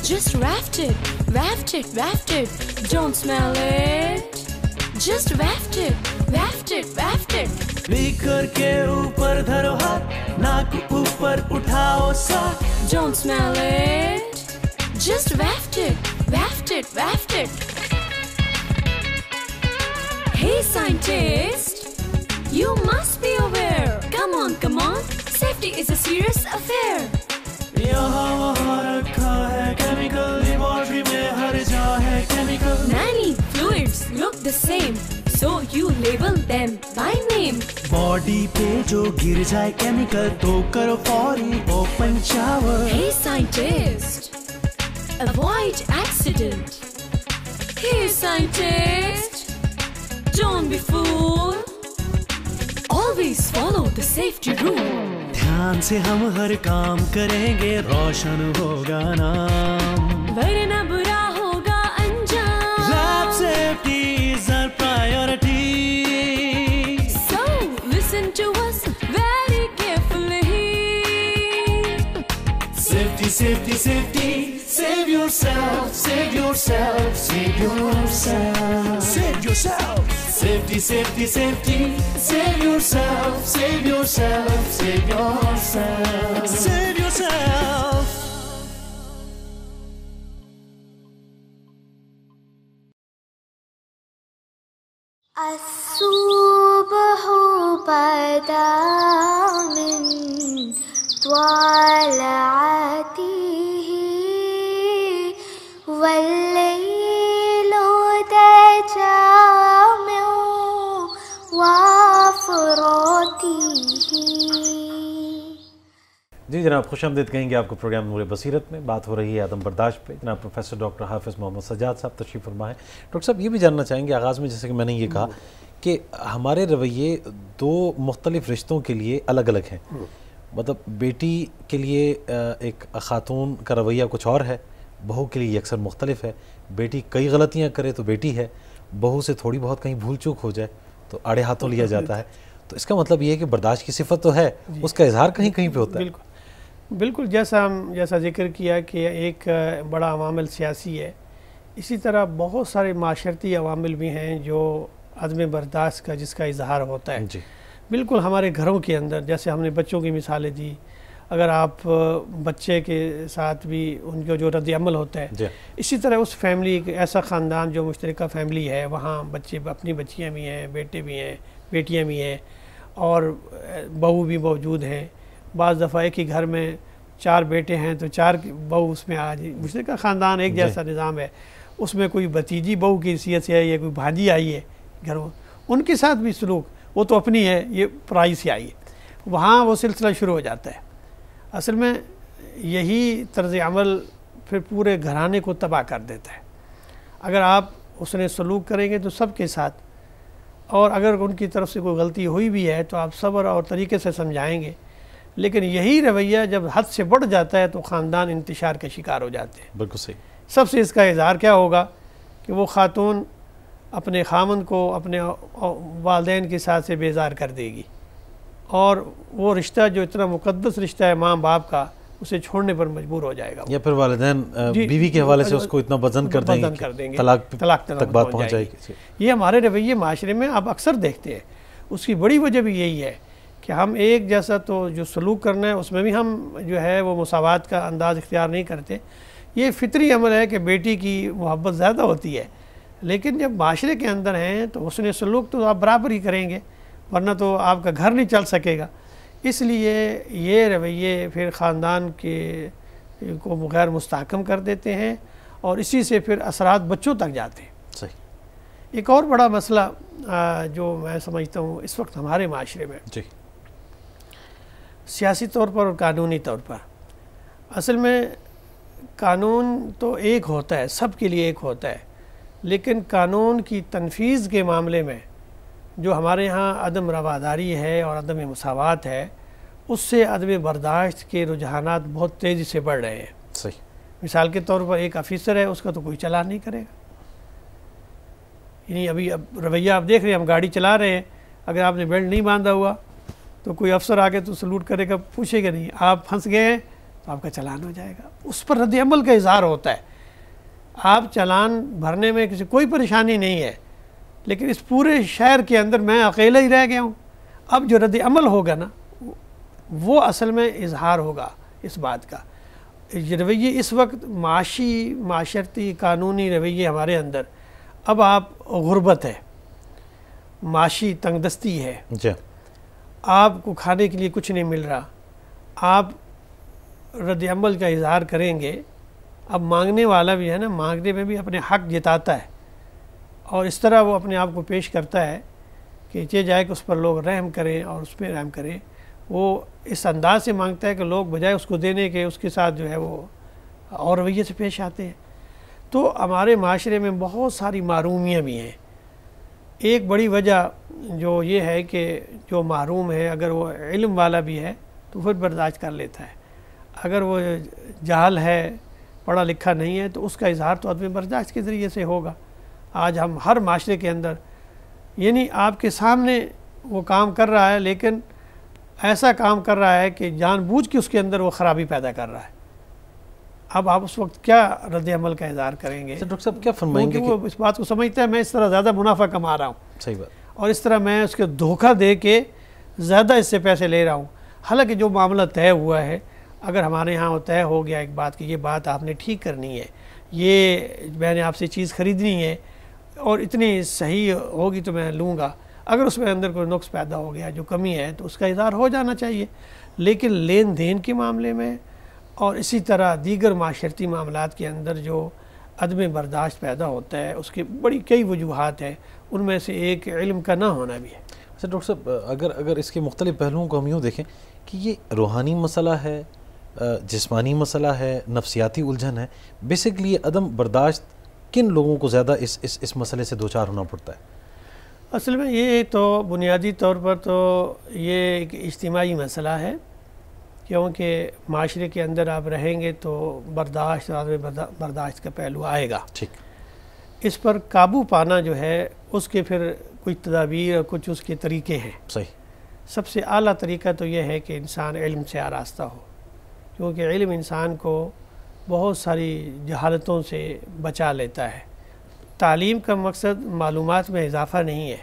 just waft it, waft it, waft it. Don't smell it, just waft it, waft it, waft it. لیکر کے اوپر دھرو ہاتھ ناک اوپر اٹھاؤ ساتھ Don't smell it, just waft it, waft it, waft it. Hey scientist, you must be aware. Come on, come on, safety is a serious affair. یہاں وہاں رکھا ہے کیمیکل لیبارٹری میں ہر جا ہے chemical Many fluids look the same, so you label them by name. Body پہ جو گر جائے کیمیکل تو کرو فوری open shower Hey scientist, avoid accident. Hey scientist, don't be fool. Always follow the safety rule. دھیان سے ہم ہر کام کریں گے روشن ہوگا نام ورنہ برا ہوگا انجام. Lab safety is our priority So listen to us very carefully. Safety, safety, safety. Save yourself, save yourself, save yourself. Save yourself. Safety, safety, safety. Save yourself, save yourself, save yourself. Save yourself. الصبح بدا من طلعته والليل جامع وافراطه. جی جناب، خوش آمدید کہیں گے آپ کو پروگرام نور بصیرت میں. بات ہو رہی ہے عدم برداشت پہ. جناب پروفیسر ڈاکٹر حافظ محمد سجاد صاحب تشریف فرما ہے. ڈاکٹر صاحب یہ بھی جاننا چاہیں گے آغاز میں، جیسے کہ میں نے یہ کہا کہ ہمارے رویے دو مختلف رشتوں کے لیے الگ الگ ہیں. مطلب بیٹی کے لیے ایک خاتون کا رویہ کچھ اور ہے، بہو کے لیے اکثر مختلف ہے. بیٹی کئی غلطیاں کرے تو بیٹی ہے، بہو سے تھوڑی بہت کہیں بھول چوک ہو جائے تو آڑے ہاتھوں لیا جاتا ہے. تو اس کا مطلب یہ ہے کہ برداشت کی صفت تو ہے، اس کا اظہار کہیں کہیں پہ ہوتا ہے. بالکل بالکل، جیسا ذکر کیا کہ ایک بڑا عوامل سیاسی ہے، اسی طرح بہت سارے معاشرتی عوامل بھی ہیں جو عدم برداشت کا جس کا اظہار ہوتا ہے. جی بالکل ہمارے گھروں کے اندر، جیسے ہم نے بچوں کی مثالیں دی، اگر آپ بچے کے ساتھ بھی ان کا جو رد عمل ہوتا ہے، جی اسی طرح اس فیملی، ایسا خاندان جو مشترکہ فیملی ہے، وہاں بچے اپنی بچیاں بھی ہیں، بیٹے بھی ہیں، بیٹیاں بھی ہیں، اور بہو بھی موجود ہیں. بعض دفعہ ایک ہی گھر میں 4 بیٹے ہیں تو 4 بہو اس میں آج مشترکہ خاندان ایک جیسا نظام ہے، اس میں کوئی بھتیجی بہو کی حیثیت سے ہے یا کوئی بھانجی آئی ہے گھروں، ان کے ساتھ بھی سلوک، وہ تو اپنی ہے، یہ پرائی سے آئی ہے، وہاں وہ سلسلہ شروع ہو جاتا ہے. اصل میں یہی طرز عمل پھر پورے گھرانے کو تباہ کر دیتا ہے. اگر آپ اس نے سلوک کریں گے تو سب کے ساتھ، اور اگر ان کی طرف سے کوئی غلطی ہوئی بھی ہے تو آپ صبر اور طریقے سے سمجھائیں گے. لیکن یہی رویہ جب حد سے بڑھ جاتا ہے تو خاندان انتشار کا شکار ہو جاتے ہیں. بالکل صحیح. سب سے اس کا اظہار کیا ہوگا کہ وہ خاتون اپنے خامن کو اپنے والدین کے ساتھ سے بیزار کر دے گی، اور وہ رشتہ جو اتنا مقدس رشتہ ہے ماں باپ کا، اسے چھوڑنے پر مجبور ہو جائے گا. یا پھر والدین بیوی کے حوالے سے اس کو اتنا وزن کر دیں گے، طلاق تک بات پہنچ جائے گی. یہ ہمارے رویے معاشرے میں آپ اکثر دیکھتے ہیں. اس کی بڑی وجہ بھی یہی ہے کہ ہم ایک جیسا تو جو سلوک کرنا ہے اس میں بھی ہم جو ہے وہ مساوات کا انداز اختیار نہیں کرتے. یہ فطری عمل ہے کہ بیٹی کی محبت زیادہ ہوتی ہے، لیکن جب معاشرے کے اندر ہیں تو حسن سلوک تو آپ برابر ہی کریں گے، ورنہ تو آپ کا گھر نہیں چل سکے گا. اس لیے یہ رویے پھر خاندان کے کو غیر مستحکم کر دیتے ہیں، اور اسی سے پھر اثرات بچوں تک جاتے ہیں. صحیح. ایک اور بڑا مسئلہ جو میں سمجھتا ہوں اس وقت ہمارے معاشرے میں، جی سیاسی طور پر اور قانونی طور پر، اصل میں قانون تو ایک ہوتا ہے، سب کے لیے ایک ہوتا ہے، لیکن قانون کی تنفیذ کے معاملے میں جو ہمارے ہاں عدم رواداری ہے اور عدم مساوات ہے، اس سے عدم برداشت کے رجحانات بہت تیزی سے بڑھ رہے ہیں. صحیح. مثال کے طور پر ایک آفیسر ہے، اس کا تو کوئی چلان نہیں کرے گا. یعنی ابھی رویہ آپ دیکھ رہے ہیں، ہم گاڑی چلا رہے ہیں، اگر آپ نے بیلٹ نہیں باندھا ہوا تو کوئی افسر آگے تو سلوٹ کرے گا، پوچھے گا نہیں. آپ پھنس گئے ہیں تو آپ کا چلان ہو جائے گا. اس پر رد عمل کا اظہار ہوتا ہے. آپ چلان بھرنے میں کسی کوئی پریشانی نہیں ہے، لیکن اس پورے شہر کے اندر میں اکیلا ہی رہ گیا ہوں. اب جو رد عمل ہوگا نا، وہ اصل میں اظہار ہوگا اس بات کا. رویے اس وقت معاشرتی قانونی رویے ہمارے اندر، اب آپ غربت ہے، معاشی تنگ دستی ہے، جی آپ کو کھانے کے لیے کچھ نہیں مل رہا، آپ رد عمل کا اظہار کریں گے. اب مانگنے والا بھی ہے نا، مانگنے میں بھی اپنے حق جتاتا ہے، اور اس طرح وہ اپنے آپ کو پیش کرتا ہے کہ چاہے جائے کہ اس پر لوگ رحم کریں اور اس پہ رحم کریں. وہ اس انداز سے مانگتا ہے کہ لوگ بجائے اس کو دینے کے اس کے ساتھ جو ہے وہ اور رویے سے پیش آتے ہیں. تو ہمارے معاشرے میں بہت ساری محرومیاں بھی ہیں. ایک بڑی وجہ جو یہ ہے کہ جو محروم ہے، اگر وہ علم والا بھی ہے تو پھر برداشت کر لیتا ہے، اگر وہ جاہل ہے، پڑھا لکھا نہیں ہے، تو اس کا اظہار تو عدم برداشت کے ذریعے سے ہوگا. آج ہم ہر معاشرے کے اندر، یعنی آپ کے سامنے وہ کام کر رہا ہے، لیکن ایسا کام کر رہا ہے کہ جان بوجھ کے اس کے اندر وہ خرابی پیدا کر رہا ہے. اب آپ اس وقت کیا رد عمل کا اظہار کریں گے؟ ڈاکٹر صاحب کیا فرمائیں گے؟ وہ اس بات کو سمجھتا ہے میں اس طرح زیادہ منافع کما رہا ہوں، صحیح بات، اور اس طرح میں اس کے دھوکہ دے کے زیادہ اس سے پیسے لے رہا ہوں. حالانکہ جو معاملہ طے ہوا ہے، اگر ہمارے ہاں وہ طے ہو گیا ایک بات کہ یہ بات آپ نے ٹھیک کرنی ہے، یہ میں نے آپ سے چیز خریدنی ہے اور اتنی صحیح ہوگی تو میں لوں گا. اگر اس میں اندر کوئی نقص پیدا ہو گیا، جو کمی ہے، تو اس کا اظہار ہو جانا چاہیے. لیکن لین دین کے معاملے میں اور اسی طرح دیگر معاشرتی معاملات کے اندر جو عدم برداشت پیدا ہوتا ہے اس کی بڑی کئی وجوہات ہیں، ان میں سے ایک علم کا نہ ہونا بھی ہے۔ اچھا ڈاکٹر صاحب، اگر اس کے مختلف پہلوؤں کو ہم یوں دیکھیں کہ یہ روحانی مسئلہ ہے، جسمانی مسئلہ ہے، نفسیاتی الجھن ہے، بیسکلی یہ عدم برداشت کن لوگوں کو زیادہ اس مسئلے سے دوچار ہونا پڑتا ہے؟ اصل میں یہ تو بنیادی طور پر تو یہ ایک اجتماعی مسئلہ ہے، کیونکہ معاشرے کے اندر آپ رہیں گے تو برداشت اور برداشت کا پہلو آئے گا۔ ٹھیک، اس پر قابو پانا جو ہے اس کے پھر کچھ تدابیر اور کچھ اس کے طریقے ہیں۔ صحیح۔ سب سے اعلیٰ طریقہ تو یہ ہے کہ انسان علم سے آراستہ ہو، کیونکہ علم انسان کو بہت ساری جہالتوں سے بچا لیتا ہے۔ تعلیم کا مقصد معلومات میں اضافہ نہیں ہے،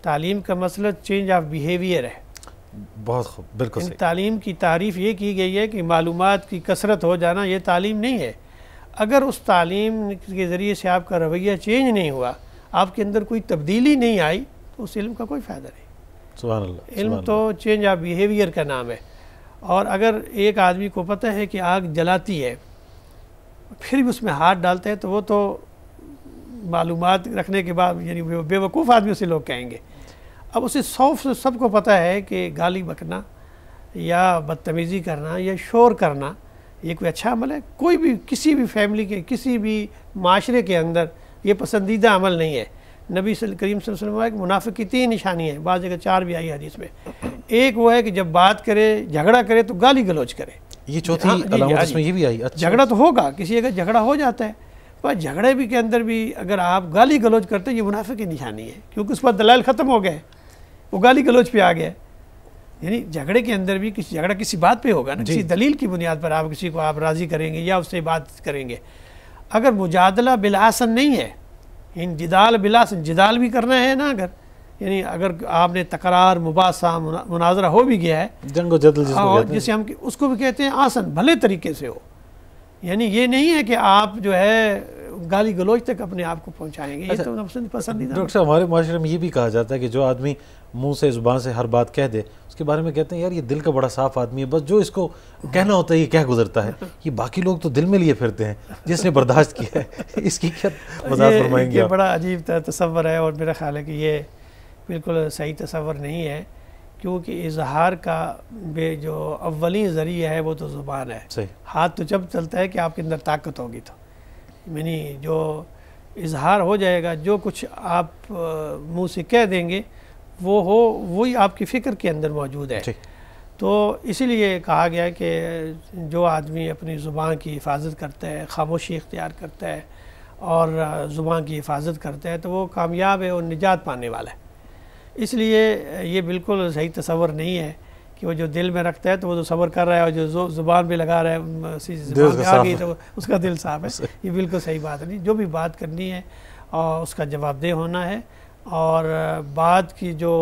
تعلیم کا مقصد چینج آف بیہیویئر ہے۔ بہت خوب، بالکل صحیح۔ تعلیم کی تعریف یہ کی گئی ہے کہ معلومات کی کثرت ہو جانا یہ تعلیم نہیں ہے۔ اگر اس تعلیم کے ذریعے سے آپ کا رویہ چینج نہیں ہوا، آپ کے اندر کوئی تبدیلی نہیں آئی، تو اس علم کا کوئی فائدہ نہیں۔ سبحان اللہ۔ علم تو چینج آف بیہیویئر کا نام ہے، اور اگر ایک آدمی کو پتہ ہے کہ آگ جلاتی ہے پھر بھی اس میں ہاتھ ڈالتا ہے تو وہ تو معلومات رکھنے کے بعد یعنی بے وقوف آدمی اسے لوگ کہیں گے۔ اب اسے سب کو پتہ ہے کہ گالی بکنا یا بدتمیزی کرنا یا شور کرنا یہ کوئی اچھا عمل ہے؟ کوئی بھی کسی بھی فیملی کے کسی بھی معاشرے کے اندر یہ پسندیدہ عمل نہیں ہے۔ نبی کریم صلی اللہ علیہ وسلم ایک منافق کی 3 نشانی ہیں، بعض جگہ 4 بھی آئی حدیث میں۔ ایک وہ ہے کہ جب بات کرے جھگڑا کرے تو گالی گلوچ کرے، یہ چوتھی علامت اس میں یہ بھی آئی۔ جھگڑا تو ہوگا، کسی جگہ جھگڑا ہو جاتا ہے، پر جھگڑے بھی کے اندر بھی اگر آپ گالی گلوچ کرتے یہ منافق کی نشانی ہے، کیونکہ اس پر دلائل ختم ہو گئے، وہ گالی گلوچ پہ آ گیا۔ یعنی جھگڑے کے اندر بھی جھگڑا کسی بات پہ ہوگا نا، کسی دلیل کی بنیاد پر آپ کسی کو آپ راضی کریں گے یا اس سے بات کریں گے۔ اگر مجادلہ بالآسن نہیں ہے، یعنی جدال بالآسن، جدال بھی کرنا ہے نا، یعنی اگر آپ نے تکرار مباحثہ مناظرہ ہو بھی گیا ہے، جنگ و جدل جسے ہم اس کو بھی کہتے ہیں آسن، بھلے طریقے سے ہو، یعنی یہ نہیں ہے کہ آپ جو ہے گالی گلوچ تک اپنے آپ کو پہنچائیں گے، یہ تو پسندیدہ۔ ڈاکٹر صاحب، ہمارے معاشرے میں یہ بھی کہا جاتا ہے کہ جو آدمی منہ سے زبان سے ہر بات کہہ دے اس کے بارے میں کہتے ہیں یار یہ دل کا بڑا صاف آدمی ہے، بس جو اس کو کہنا ہوتا ہے یہ کہہ گزرتا ہے، یہ باقی لوگ تو دل میں لیے پھرتے ہیں جس نے برداشت کیا ہے۔ اس کی کیا وضاحت فرمائیں گے؟ یہ بڑا عجیب تصور ہے، اور میرا خیال ہے کہ یہ بالکل صحیح تصور نہیں ہے، کیونکہ اظہار کا جو اولین ذریعہ ہے وہ تو زبان ہے۔ ہاتھ تو جب چلتا ہے کہ آپ کے اندر طاقت ہوگی، تو یعنی جو اظہار ہو جائے گا، جو کچھ آپ منہ سے کہہ دیں گے وہ وہی آپ کی فکر کے اندر موجود ہے۔ تو اسی لیے کہا گیا ہے کہ جو آدمی اپنی زبان کی حفاظت کرتا ہے، خاموشی اختیار کرتا ہے اور زبان کی حفاظت کرتا ہے تو وہ کامیاب ہے اور نجات پانے والا ہے۔ اس لیے یہ بالکل صحیح تصور نہیں ہے کہ وہ جو دل میں رکھتا ہے تو وہ جو صبر کر رہا ہے، اور جو زبان پہ لگا رہا ہے زبان میں آ گئی تو اس کا دل صاف ہے۔ یہ بالکل صحیح بات نہیں، جو بھی بات کرنی ہے اور اس کا جواب دہ ہونا ہے، اور بات کی جو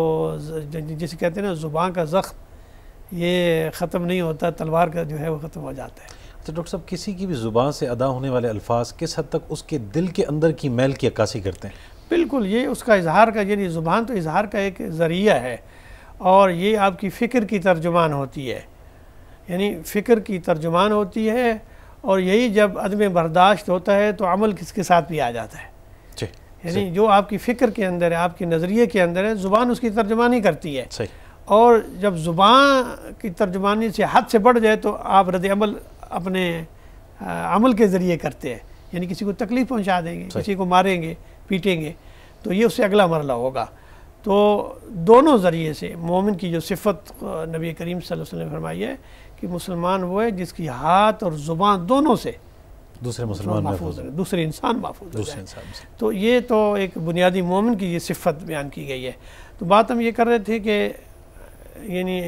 جسے کہتے ہیں نا زبان کا زخم یہ ختم نہیں ہوتا، تلوار کا جو ہے وہ ختم ہو جاتا ہے۔ تو ڈاکٹر صاحب، کسی کی بھی زبان سے ادا ہونے والے الفاظ کس حد تک اس کے دل کے اندر کی میل کی عکاسی کرتے ہیں؟ بالکل، یہ اس کا اظہار کا، یعنی زبان تو اظہار کا ایک ذریعہ ہے، اور یہ آپ کی فکر کی ترجمان ہوتی ہے، یعنی فکر کی ترجمان ہوتی ہے، اور یہی جب عدم برداشت ہوتا ہے تو عمل کس کے ساتھ بھی آ جاتا ہے۔ یعنی جو آپ کی فکر کے اندر ہے، آپ کے نظریے کے اندر ہے، زبان اس کی ترجمانی کرتی ہے، اور جب زبان کی ترجمانی سے حد سے بڑھ جائے تو آپ رد عمل اپنے عمل کے ذریعے کرتے ہیں، یعنی کسی کو تکلیف پہنچا دیں گے، کسی کو ماریں گے، پیٹیں گے، تو یہ اس سے اگلا مرحلہ ہوگا۔ تو دونوں ذریعے سے مومن کی جو صفت نبی کریم صلی اللہ علیہ وسلم نے فرمائی ہے کہ مسلمان وہ ہے جس کی ہاتھ اور زبان دونوں سے دوسرے مسلمان محفوظ ہے، دوسرے انسان محفوظ ہو جائے۔ تو یہ تو ایک بنیادی مومن کی یہ صفت بیان کی گئی ہے۔ تو بات ہم یہ کر رہے تھے کہ یعنی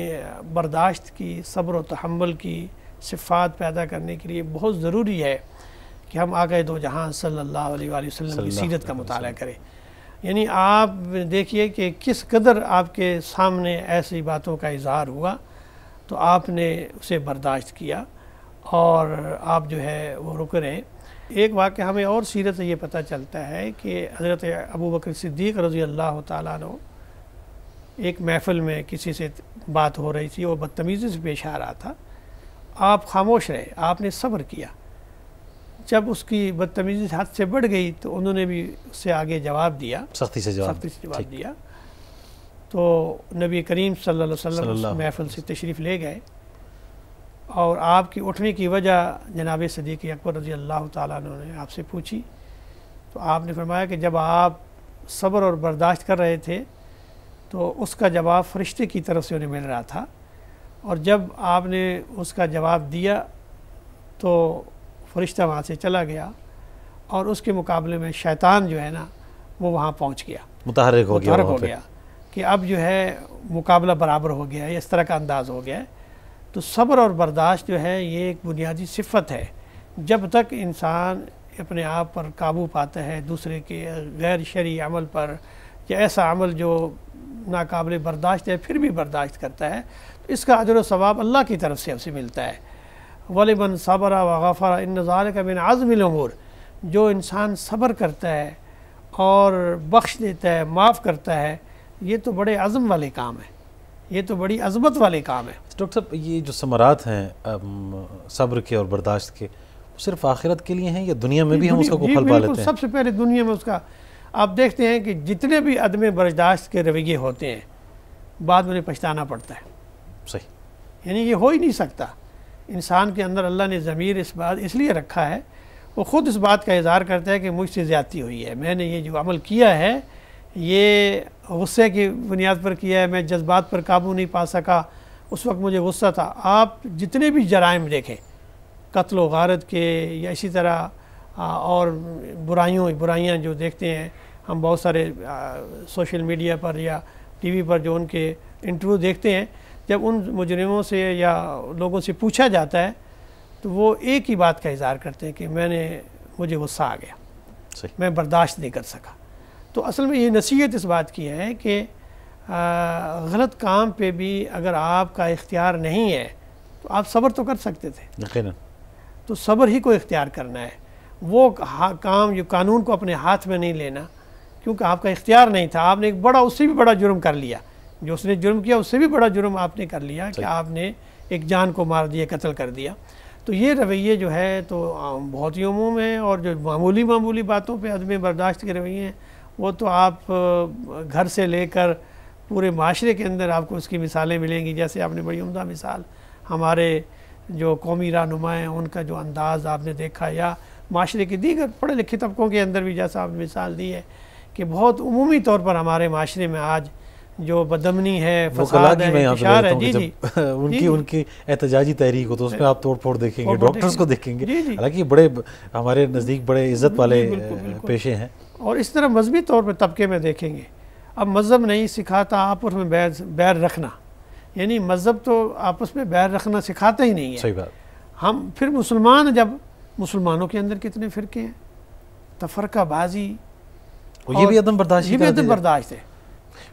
برداشت کی، صبر و تحمل کی صفات پیدا کرنے کے لیے بہت ضروری ہے کہ ہم آقا دو جہاں صلی اللہ علیہ وآلہ وسلم کی سیرت کا مطالعہ کریں۔ یعنی آپ دیکھیے کہ کس قدر آپ کے سامنے ایسی باتوں کا اظہار ہوا تو آپ نے اسے برداشت کیا اور آپ جو ہے وہ رک رہے۔ ایک واقعہ ہمیں اور سیرت سے یہ پتہ چلتا ہے کہ حضرت ابوبکر صدیق رضی اللہ تعالیٰ عنہ ایک محفل میں کسی سے بات ہو رہی تھی، وہ بدتمیزی سے پیش آ رہا تھا، آپ خاموش رہے، آپ نے صبر کیا، جب اس کی بدتمیزی حد سے بڑھ گئی تو انہوں نے بھی اس سے آگے جواب دیا، سختی سے جواب دیا. تو نبی کریم صلی اللہ علیہ وسلم اس محفل سے تشریف لے گئے، اور آپ کی اٹھنے کی وجہ جناب صدیق اکبر رضی اللہ تعالیٰ عنہ نے آپ سے پوچھی. تو آپ نے فرمایا کہ جب آپ صبر اور برداشت کر رہے تھے تو اس کا جواب فرشتے کی طرف سے انہیں مل رہا تھا، اور جب آپ نے اس کا جواب دیا تو فرشتہ وہاں سے چلا گیا، اور اس کے مقابلے میں شیطان جو ہے نا وہ وہاں پہنچ گیا، متحرک ہو گیا کہ اب جو ہے مقابلہ برابر ہو گیا ہے، اس طرح کا انداز ہو گیا ہے. تو صبر اور برداشت جو ہے یہ ایک بنیادی صفت ہے. جب تک انسان اپنے آپ پر قابو پاتا ہے دوسرے کے غیر شرعی عمل پر، یا ایسا عمل جو ناقابل برداشت ہے پھر بھی برداشت کرتا ہے، تو اس کا اجر و ثواب اللہ کی طرف سے اسے ملتا ہے. وَلِمَنْ صَبَرَ وَغَفَرَ إِنَّ ذَلِكَ مِنْ عَزْمِ الْأُمُورِ. جو انسان صبر کرتا ہے اور بخش دیتا ہے، معاف کرتا ہے، یہ تو بڑے عزم والے کام ہیں، یہ تو بڑی عظمت والے کام ہیں. ڈاکٹر صاحب یہ جو ثمرات ہیں صبر کے اور برداشت کے، وہ صرف آخرت کے لیے ہیں یا دنیا میں بھی ہم اس کو پھل پا لیتے ہیں؟ سب سے پہلے دنیا میں اس کا آپ دیکھتے ہیں کہ جتنے بھی عدم برداشت کے رویے ہوتے ہیں بعد میں انہیں پچھتانا پڑتا ہے. صحیح. یعنی یہ ہو ہی نہیں سکتا. انسان کے اندر اللہ نے ضمیر اس لیے رکھا ہے، وہ خود اس بات کا اظہار کرتا ہے کہ مجھ سے زیادتی ہوئی ہے، میں نے یہ جو عمل کیا ہے یہ غصے کی بنیاد پر کیا ہے، میں جذبات پر قابو نہیں پا سکا، اس وقت مجھے غصہ تھا. آپ جتنے بھی جرائم دیکھیں، قتل و غارت کے یا اسی طرح اور برائیاں جو دیکھتے ہیں ہم بہت سارے سوشل میڈیا پر یا ٹی وی پر جو ان کے انٹرویو دیکھتے ہیں، جب ان مجرموں سے یا لوگوں سے پوچھا جاتا ہے تو وہ ایک ہی بات کا اظہار کرتے ہیں کہ مجھے غصہ آ گیا، میں برداشت نہیں کر سکا. تو اصل میں یہ نصیحت اس بات کی ہے کہ غلط کام پہ بھی اگر آپ کا اختیار نہیں ہے تو آپ صبر تو کر سکتے تھے. یقیناً. تو صبر ہی کو اختیار کرنا ہے. وہ کام جو قانون کو اپنے ہاتھ میں نہیں لینا، کیونکہ آپ کا اختیار نہیں تھا. آپ نے ایک اس سے بھی بڑا جرم کر لیا، جو اس نے جرم کیا اس سے بھی بڑا جرم آپ نے کر لیا کہ آپ نے ایک جان کو مار دیا، قتل کر دیا. تو یہ رویے جو ہے تو بہت ہی عموم ہیں، اور جو معمولی باتوں پہ عدم برداشت کے رویے ہیں وہ تو آپ گھر سے لے کر پورے معاشرے کے اندر آپ کو اس کی مثالیں ملیں گی. جیسے آپ نے بڑی عمدہ مثال ہمارے جو قومی رہنما ہیں ان کا جو انداز آپ نے دیکھا، یا معاشرے کے دیگر پڑھے لکھے طبقوں کے اندر بھی جیسا آپ نے مثال دی ہے کہ بہت عمومی طور پر ہمارے معاشرے میں آج جو بدامنی ہے، فساد ہے، انتشار ہے. ان کی احتجاجی تحریک ہو تو اس میں آپ توڑ پھوڑ دیکھیں گے، ڈاکٹرز کو دیکھیں گے، حالانکہ بڑے ہمارے نزدیک بڑے عزت والے پیشے ہیں. اور اس طرح مذہبی طور پہ طبقے میں دیکھیں گے، اب مذہب نہیں سکھاتا آپس میں بیر رکھنا، یعنی مذہب تو آپس میں بیر رکھنا سکھاتا ہی نہیں ہے. صحیح بات. ہم پھر جب مسلمانوں کے اندر کتنے فرقے ہیں، تفرقہ بازی، یہ بھی عدم برداشت ہے.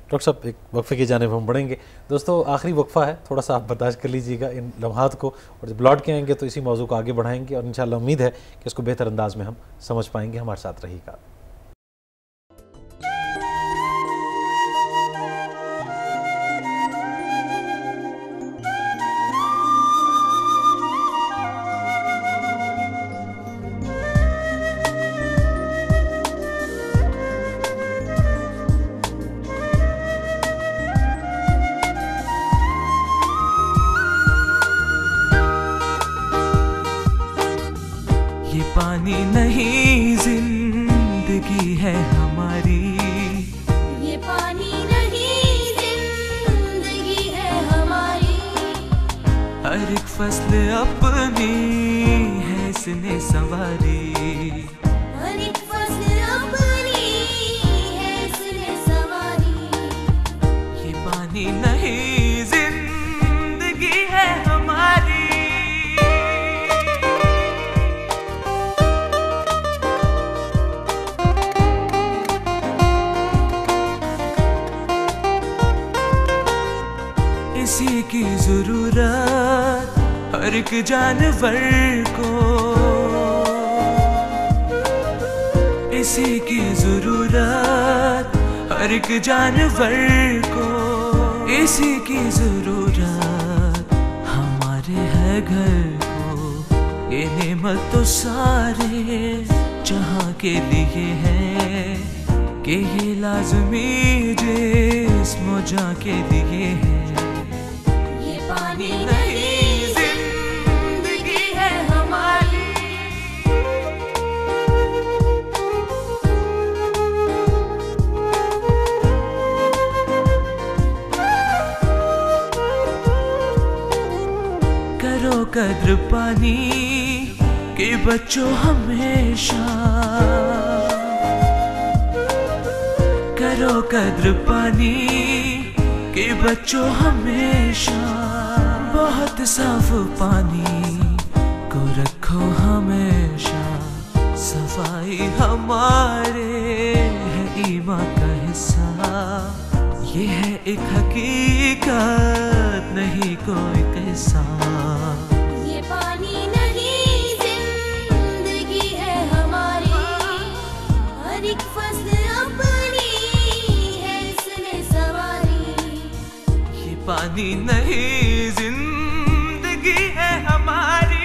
ڈاکٹر صاحب ایک وقفے کی جانب ہم بڑھیں گے. دوستو آخری وقفہ ہے، تھوڑا سا آپ برداشت کر لیجیے گا ان لمحات کو، اور جب لوٹ کے آئیں گے تو اسی موضوع کو آگے بڑھائیں گے، اور انشاءاللہ امید ہے کہ اس کو بہتر انداز میں ہم سمجھ پائیں گے. ہمارے ساتھ رہیے گا. پانی نہیں زندگی ہے ہماری، یہ پانی نہیں زندگی ہے ہماری، ہر ایک فصل اپنی ہے اس نے سنواری، ہر ایک فصل اپنی ہے اس نے سنواری. یہ پانی نہیں زندگی ہے ہماری. اسی کی ضرورت ہر ایک جانور کو، اسی کی ضرورت ہر ایک جانور کو، اسی کی ضرورت ہمارے ہے گھر کو، یہ نعمت تو سارے جہاں کے لیے ہے کہ یہ لازمی جسم و جاں کے لیے ہے. یہ پانی نہیں زندگی ہے ہماری. کرو قدر پانی کہ بچو ہمیشہ, کرو قدر پانی کہ بچو ہمیشہ. بہت صاف پانی کو رکھو ہمیشہ, صفائی ہمارے ہے ایمان کا حصہ. یہ ہے ایک حقیقت نہیں کوئی قصہ. یہ پانی نہیں زندگی ہے ہماری. ہر ایک فصل اپنی ہے اس نے سواری. یہ پانی نہیں زندگی ہے ہماری.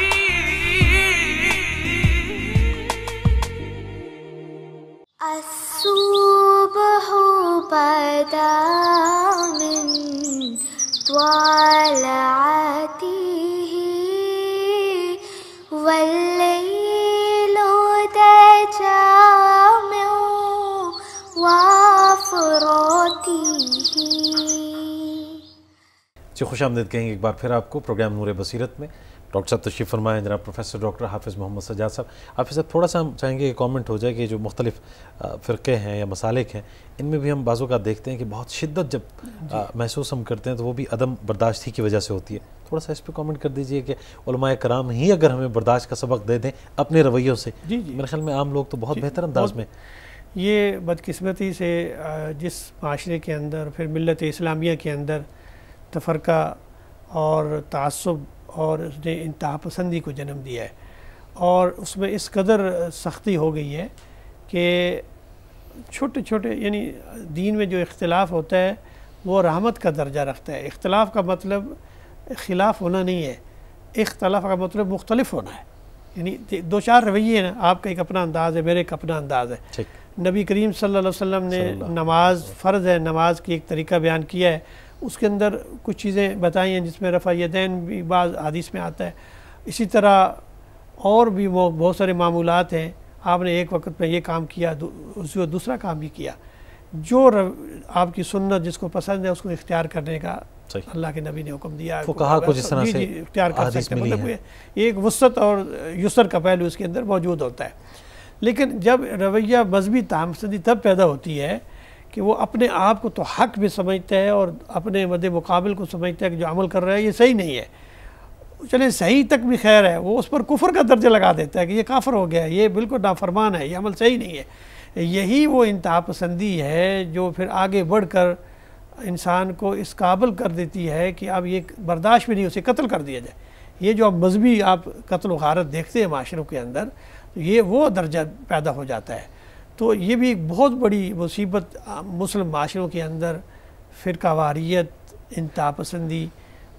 الصبح بدا من طلعته والليل دجى من وافراته. جی خوش آمدید کہیں گے ایک بار پھر آپ کو پروگرام نور بصیرت میں. ڈاکٹر صاحب تشریف فرمائیں, جناب پروفیسر ڈاکٹر حافظ محمد سجاد صاحب. حافظ صاحب تھوڑا سا ہم چاہیں گے کہ کامنٹ ہو جائے کہ جو مختلف فرقے ہیں یا مسالک ہیں ان میں بھی ہم بعض اوقات دیکھتے ہیں کہ بہت شدت جب محسوس ہم کرتے ہیں تو وہ بھی عدم برداشت ہی کی وجہ سے ہوتی ہے. تھوڑا سا اس پہ کامنٹ کر دیجئے کہ علماء کرام ہی اگر ہمیں برداشت کا سبق دے دیں اپنے رویوں سے, میرے خیال میں عام لوگ تو بہت بہتر انداز میں. یہ بدقسمتی سے جس معاشرے کے اندر پھر ملت اسلامیہ کے اندر تفرقہ اور تعصب اور اس نے انتہا پسندی کو جنم دیا ہے, اور اس میں اس قدر سختی ہو گئی ہے کہ چھوٹے چھوٹے یعنی دین میں جو اختلاف ہوتا ہے وہ رحمت کا درجہ رکھتا ہے. اختلاف کا مطلب خلاف ہونا نہیں ہے, اختلاف کا مطلب مختلف ہونا ہے. یعنی دو چار رویے ہیں, آپ کا ایک اپنا انداز ہے, میرے ایک اپنا انداز ہے. نبی کریم صلی اللہ علیہ وسلم نے نماز فرض ہے, نماز کی ایک طریقہ بیان کیا ہے, اس کے اندر کچھ چیزیں بتائی ہیں جس میں رفع یدین بھی بعض حدیث میں آتا ہے. اسی طرح اور بھی وہ بہت سارے معمولات ہیں, آپ نے ایک وقت میں یہ کام کیا, اسی کو دوسرا کام بھی کیا. جو آپ کی سنت جس کو پسند ہے اس کو اختیار کرنے کا اللہ کے نبی نے حکم دیا. فقہا کو جس طرح سے اختیار کر سکتے ہیں, مطلب ایک وسعت اور یسر کا پہلو اس کے اندر موجود ہوتا ہے. لیکن جب رویہ مذہبی تہمپسندی تب پیدا ہوتی ہے کہ وہ اپنے آپ کو تو حق بھی سمجھتا ہے اور اپنے مد مقابل کو سمجھتا ہے کہ جو عمل کر رہا ہے یہ صحیح نہیں ہے. چلے صحیح تک بھی خیر ہے, وہ اس پر کفر کا درجہ لگا دیتا ہے کہ یہ کافر ہو گیا ہے, یہ بالکل نافرمان ہے, یہ عمل صحیح نہیں ہے. یہی وہ انتہا پسندی ہے جو پھر آگے بڑھ کر انسان کو اس قابل کر دیتی ہے کہ اب یہ برداشت بھی نہیں, اسے قتل کر دیا جائے. یہ جو اب مذہبی آپ قتل و غارت دیکھتے ہیں معاشروں کے اندر, یہ وہ درجہ پیدا ہو جاتا ہے. تو یہ بھی ایک بہت بڑی مصیبت مسلم معاشروں کے اندر فرقہ واریت, انتہا پسندی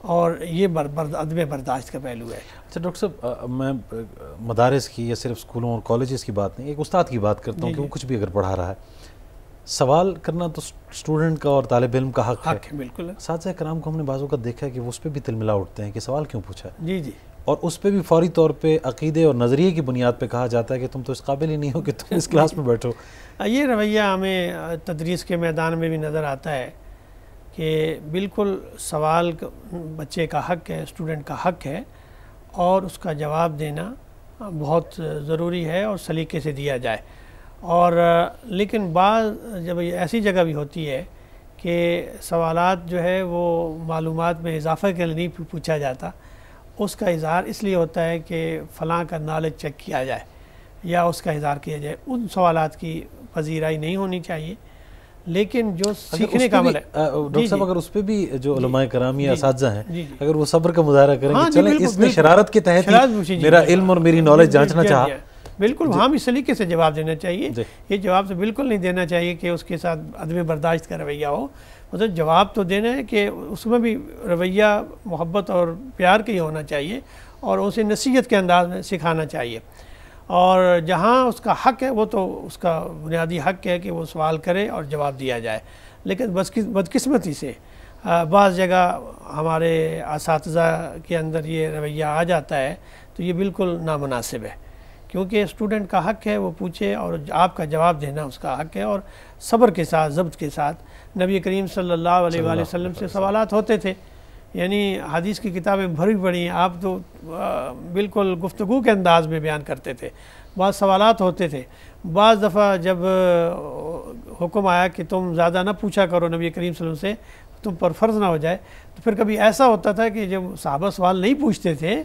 اور یہ عدم برداشت کا پہلو ہے. اچھا ڈاکٹر صاحب, میں مدارس کی یا صرف اسکولوں اور کالجز کی بات نہیں, ایک استاد کی بات کرتا ہوں کہ وہ کچھ بھی اگر پڑھا رہا ہے, سوال کرنا تو اسٹوڈنٹ کا اور طالب علم کا حق ہے. بالکل. اساتذہ کرام کو ہم نے بعض اوقات دیکھا ہے کہ وہ اس پہ بھی تلملا اٹھتے ہیں کہ سوال کیوں پوچھا ہے. جی جی. اور اس پہ بھی فوری طور پہ عقیدے اور نظریے کی بنیاد پہ کہا جاتا ہے کہ تم تو اس قابل ہی نہیں ہو کہ تم اس کلاس میں بیٹھو. یہ رویہ ہمیں تدریس کے میدان میں بھی نظر آتا ہے کہ بالکل سوال بچے کا حق ہے, اسٹوڈنٹ کا حق ہے, اور اس کا جواب دینا بہت ضروری ہے اور سلیقے سے دیا جائے. اور لیکن بعض جب ایسی جگہ بھی ہوتی ہے کہ سوالات جو ہے وہ معلومات میں اضافہ کے لیے نہیں پوچھا جاتا, اس کا اظہار اس لیے ہوتا ہے کہ فلاں کا نالج چیک کیا جائے یا اس کا اظہار کیا جائے. ان سوالات کی پذیرائی نہیں ہونی چاہیے. لیکن جو سیکھنے کا عمل ہے ڈاکٹر صاحب, اگر اس پہ بھی جو علماء کرام یا اساتذہ ہیں اگر وہ صبر کا مظاہرہ کریں کہ چلیں اس نے شرارت کے تحت میرا علم اور میری نالج جانچنا چاہا, بالکل وہاں بھی سلیقے سے جواب دینا چاہیے. یہ جواب تو بالکل نہیں دینا چاہیے کہ اس کے ساتھ عدم برداشت کا رویہ ہو. مطلب جواب تو دینا ہے کہ اس میں بھی رویہ محبت اور پیار کا ہی ہونا چاہیے, اور اسے نصیحت کے انداز میں سکھانا چاہیے، اور جہاں اس کا حق ہے وہ تو اس کا بنیادی حق ہے کہ وہ سوال کرے اور جواب دیا جائے، لیکن بدقسمتی سے بعض جگہ ہمارے اساتذہ کے اندر یہ رویہ آ جاتا ہے تو یہ بالکل نامناسب ہے، کیونکہ اسٹوڈنٹ کا حق ہے وہ پوچھے اور آپ کا جواب دینا اس کا حق ہے، اور صبر کے ساتھ ضبط کے ساتھ نبی کریم صلی اللہ علیہ وآلہ وسلم سے سوالات ہوتے تھے، یعنی حدیث کی کتابیں بھری پڑی ہیں، آپ تو بالکل گفتگو کے انداز میں بیان کرتے تھے، بعض سوالات ہوتے تھے، بعض دفعہ جب حکم آیا کہ تم زیادہ نہ پوچھا کرو نبی کریم صلی اللہ علیہ وسلم سے تم پر فرض نہ ہو جائے، تو پھر کبھی ایسا ہوتا تھا کہ جب صحابہ سوال نہیں پوچھتے تھے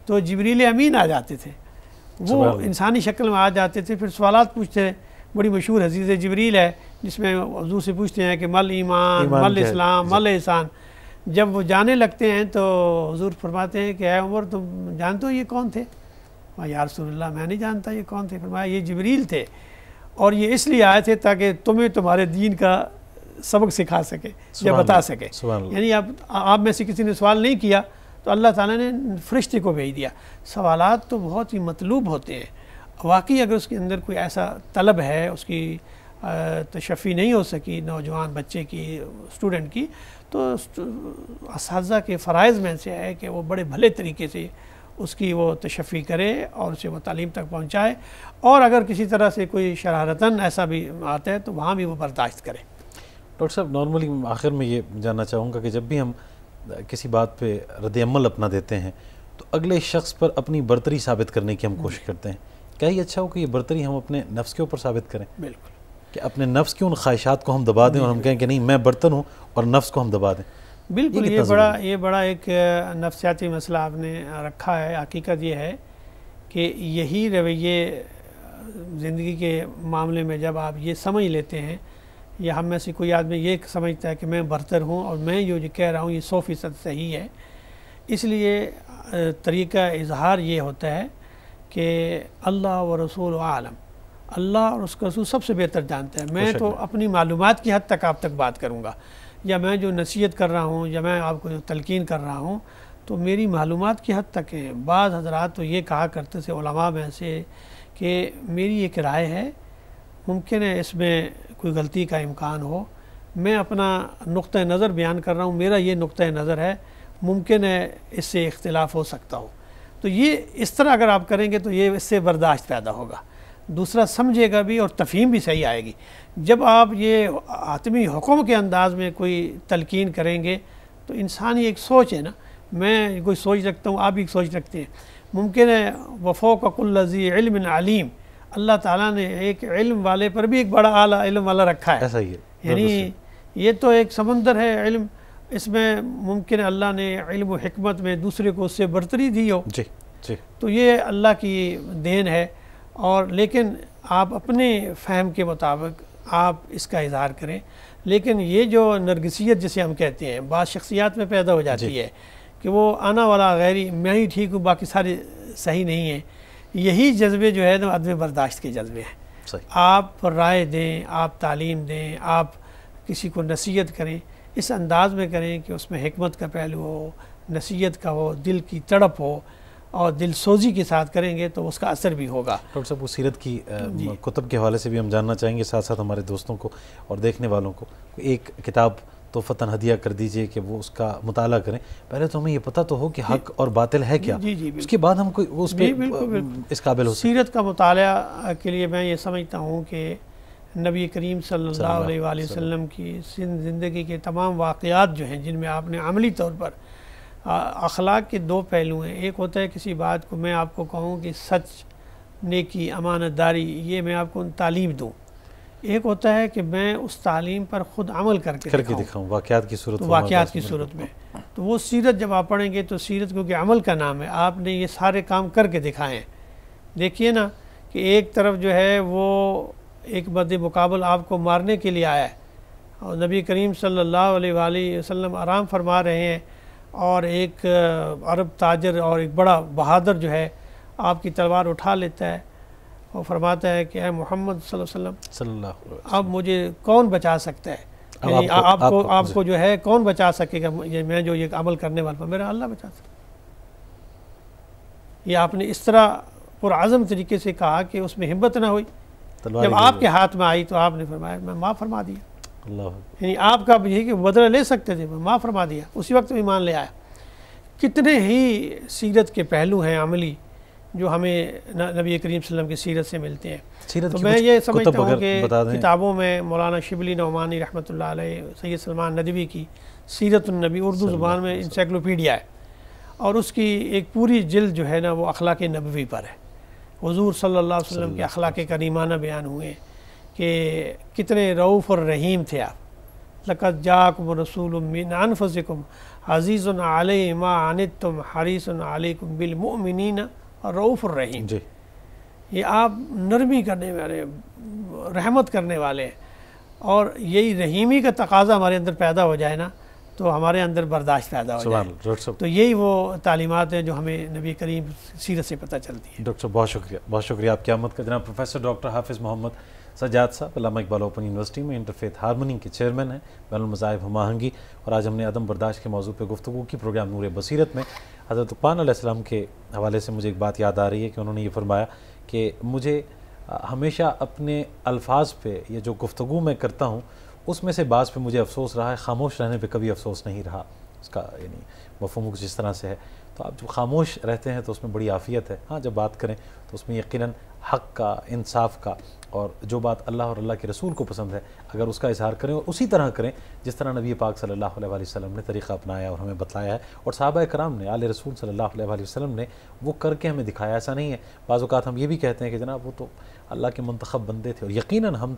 تو جبریل امین آ جاتے تھے، وہ انسانی شکل میں آ جاتے تھے، پھر سوالات پوچھتے. بڑی مشہور حدیث جبریل ہے جس میں حضور سے پوچھتے ہیں کہ مل ایمان مل اسلام مل احسان. جب وہ جانے لگتے ہیں تو حضور فرماتے ہیں کہ اے عمر تم جانتے ہو یہ کون تھے؟ یا رسول اللہ میں نہیں جانتا یہ کون تھے. فرمایا یہ جبریل تھے اور یہ اس لیے آئے تھے تاکہ تمہیں تمہارے دین کا سبق سکھا سکے یا بتا سکے. یعنی آپ میں سے کسی نے سوال نہیں کیا تو اللہ تعالیٰ نے فرشتے کو بھیج دیا. سوالات تو بہت ہی مطلوب ہوتے ہیں. واقعی اگر اس کے اندر کوئی ایسا طلب ہے اس کی تشفی نہیں ہو سکی نوجوان بچے کی اسٹوڈنٹ کی تو اساتذہ کے فرائض میں سے ہے کہ وہ بڑے بھلے طریقے سے اس کی وہ تشفی کرے اور اسے وہ تعلیم تک پہنچائے, اور اگر کسی طرح سے کوئی شرارتاً ایسا بھی آتا ہے تو وہاں بھی وہ برداشت کرے. ڈاکٹر صاحب نارملی آخر میں یہ جاننا چاہوں گا کہ جب بھی ہم کسی بات پہ رد عمل اپنا دیتے ہیں تو اگلے شخص پر اپنی برتری ثابت کرنے کی ہم کوشش کرتے ہیں. کیا یہ اچھا ہو کہ یہ برتری ہم اپنے نفس کے اوپر ثابت کریں؟ بالکل, کہ اپنے نفس کی ان خواہشات کو ہم دبا دیں اور ہم کہیں کہ نہیں میں برتن ہوں اور نفس کو ہم دبا دیں. بالکل, یہ بڑا ایک نفسیاتی مسئلہ آپ نے رکھا ہے. حقیقت یہ ہے کہ یہی رویے زندگی کے معاملے میں جب آپ یہ سمجھ لیتے ہیں, یا ہم میں سے کوئی آدمی یہ سمجھتا ہے کہ میں برتر ہوں اور میں جو کہہ رہا ہوں یہ 100% صحیح ہے, اس لیے طریقہ اظہار یہ ہوتا ہے کہ اللہ و رسول عالم, اللہ اور اس کا رسول سب سے بہتر جانتا ہے. میں تو اپنی معلومات کی حد تک آپ تک بات کروں گا, یا میں جو نصیحت کر رہا ہوں یا میں آپ کو جو تلقین کر رہا ہوں تو میری معلومات کی حد تک ہے. بعض حضرات تو یہ کہا کرتے تھے علماء میں سے کہ میری ایک رائے ہے, ممکن ہے اس میں کوئی غلطی کا امکان ہو, میں اپنا نقطہ نظر بیان کر رہا ہوں, میرا یہ نقطہ نظر ہے, ممکن ہے اس سے اختلاف ہو سکتا ہو. تو یہ اس طرح اگر آپ کریں گے تو یہ اس سے برداشت پیدا ہوگا, دوسرا سمجھے گا بھی اور تفہیم بھی صحیح آئے گی. جب آپ یہ حتمی حکم کے انداز میں کوئی تلقین کریں گے تو انسانی ایک سوچ ہے نا, میں کوئی سوچ رکھتا ہوں آپ بھی ایک سوچ رکھتے ہیں, ممکن ہے وفوق کل ذی علم علیم, اللہ تعالیٰ نے ایک علم والے پر بھی ایک بڑا اعلیٰ علم والا رکھا ہے. ایسا ہی ہے, یعنی یہ تو ایک سمندر ہے علم, اس میں ممکن ہے اللہ نے علم و حکمت میں دوسرے کو اس سے برتری دی ہو. جی جی, تو یہ اللہ کی دین ہے, اور لیکن آپ اپنے فہم کے مطابق آپ اس کا اظہار کریں. لیکن یہ جو نرگسیت جسے ہم کہتے ہیں بعض شخصیات میں پیدا ہو جاتی ہے کہ وہ آنا والا غیری, میں ہی ٹھیک ہوں باقی سارے صحیح نہیں ہیں, یہی جذبے جو ہے نا عدم برداشت کے جذبے ہیں. آپ رائے دیں, آپ تعلیم دیں, آپ کسی کو نصیحت کریں, اس انداز میں کریں کہ اس میں حکمت کا پہلو ہو, نصیحت کا ہو, دل کی تڑپ ہو, اور دل سوزی کے ساتھ کریں گے تو اس کا اثر بھی ہوگا. ڈاکٹر صاحب وہ سیرت کی کتب کے حوالے سے بھی ہم جاننا چاہیں گے, ساتھ ساتھ ہمارے دوستوں کو اور دیکھنے والوں کو ایک کتاب تحفتاً ہدیہ کر دیجئے کہ وہ اس کا مطالعہ کریں. پہلے تو ہمیں یہ پتہ تو ہو کہ حق اور باطل ہے کیا, اس کے بعد ہم کوئی اس پہ اس قابل ہو سکتے. سیرت کا مطالعہ کے لیے میں یہ سمجھتا ہوں کہ نبی کریم صلی اللہ علیہ وآلہ وسلم کی زندگی کے تمام واقعات جو ہیں جن میں آپ نے عملی طور پر اخلاق کے دو پہلو ہیں. ایک ہوتا ہے کسی بات کو میں آپ کو کہوں کہ سچ, نیکی, امانت داری, یہ میں آپ کو تعلیم دوں. ایک ہوتا ہے کہ میں اس تعلیم پر خود عمل کر کے دکھاؤں واقعات کی صورت میں. تو وہ سیرت جب آپ پڑھیں گے تو سیرت کیونکہ عمل کا نام ہے, آپ نے یہ سارے کام کر کے دکھائیں. دیکھیے نا کہ ایک طرف جو ہے وہ ایک بد مقابل آپ کو مارنے کے لیے آیا ہے اور نبی کریم صلی اللہ علیہ وآلہ وسلم آرام فرما رہے ہیں, اور ایک عرب تاجر اور ایک بڑا بہادر جو ہے آپ کی تلوار اٹھا لیتا ہے اور فرماتا ہے کہ اے محمد صلی اللہ علیہ وسلم اب مجھے کون بچا سکتا ہے, یعنی آپ کو جو ہے کون بچا سکے گا, میں جو یہ عمل کرنے والا میرا اللہ بچا سکتا. یہ آپ نے اس طرح پرعزم طریقے سے کہا کہ اس میں ہمت نہ ہوئی. جب آپ کے ہاتھ میں آئی تو آپ نے فرمایا میں معاف فرما دیا. اللہ یعنی آپ کا یہ کہ بدلہ لے سکتے تھے، میں معاف فرما دیا، اسی وقت میں ایمان لے آیا. کتنے ہی سیرت کے پہلو ہیں عملی جو ہمیں نبی کریم صلی اللہ علیہ وسلم کی سیرت سے ملتے ہیں. تو میں یہ سمجھتا ہوں کہ کتابوں میں مولانا شبلی نعمانی رحمۃ اللہ علیہ، سید سلمان ندوی کی سیرت النبی اردو زبان میں انسائکلوپیڈیا ہے، اور اس کی ایک پوری جلد جو ہے نا وہ اخلاق نبوی پر ہے. حضور صلی اللہ علیہ وسلم کے اخلاق کریمانہ بیان ہوئے کہ کتنے رؤوف اور رحیم تھے آپ. لقد جاءکم رسول من انفسکم عزیز علیہ ما عنتم حریص علیکم بالمؤمنین رؤوف الرحیم. جی یہ آپ نرمی کرنے والے، رحمت کرنے والے ہیں، اور یہی رحیمی کا تقاضا ہمارے اندر پیدا ہو جائے نا تو ہمارے اندر برداشت پیدا ہو جائے. تو یہی وہ تعلیمات ہیں جو ہمیں نبی کریم سیرت سے پتہ چلتی ہیں. ڈاکٹر صاحب بہت شکریہ، بہت شکریہ آپ کی آمد کا. جناب پروفیسر ڈاکٹر حافظ محمد سجاد صاحب علامہ اقبال اوپن یونیورسٹی میں انٹرفیتھ ہارمونی کے چیئرمین ہیں، بین المذاہب ہم آہنگی، اور آج ہم نے عدم برداشت کے موضوع پہ گفتگو کی پروگرام نور بصیرت میں. حضرت لقمان علیہ السلام کے حوالے سے مجھے ایک بات یاد آ رہی ہے کہ انہوں نے یہ فرمایا کہ مجھے ہمیشہ اپنے الفاظ پہ یہ جو گفتگو میں کرتا ہوں اس میں سے بعض پہ مجھے افسوس رہا ہے، خاموش رہنے پہ کبھی افسوس نہیں رہا. اس کا یعنی مفہوم کچھ اس طرح سے ہے. تو آپ جب خاموش رہتے ہیں تو اس میں بڑی عافیت ہے. ہاں جب بات کریں تو اس میں یقیناً حق کا، انصاف کا، اور جو بات اللہ اور اللہ کے رسول کو پسند ہے اگر اس کا اظہار کریں اور اسی طرح کریں جس طرح نبی پاک صلی اللہ علیہ وسلم نے طریقہ اپنایا اور ہمیں بتلایا ہے، اور صحابہ کرام نے، آل رسول صلی اللہ علیہ وسلم نے وہ کر کے ہمیں دکھایا. ایسا نہیں ہے بعض اوقات ہم یہ بھی کہتے ہیں کہ جناب وہ تو اللہ کے منتخب بندے تھے، اور یقیناً ہم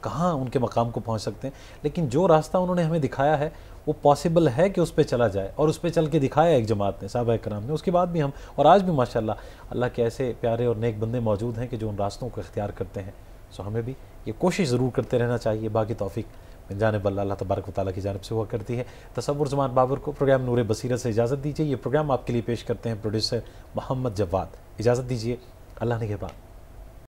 کہاں ان کے مقام کو پہنچ سکتے ہیں، لیکن جو راستہ انہوں نے ہمیں دکھایا ہے وہ پاسبل ہے کہ اس پہ چلا جائے، اور اس پہ چل کے دکھایا ایک جماعت نے، صحابہ کرام نے. اس کے بعد بھی ہم، اور آج بھی ماشاءاللہ اللہ کے ایسے پیارے اور نیک بندے موجود ہیں کہ جو ان راستوں کو اختیار کرتے ہیں. سو ہمیں بھی یہ کوشش ضرور کرتے رہنا چاہیے. باقی توفیق من جانب اللہ تبارک و تعالیٰ کی جانب سے ہوا کرتی ہے. تصور زمان بابر کو پروگرام نور بصیرت سے اجازت دیجیے. یہ پروگرام آپ کے لیے پیش کرتے ہیں پروڈیوسر محمد جواد. اجازت دیجیے، اللہ نگہبان.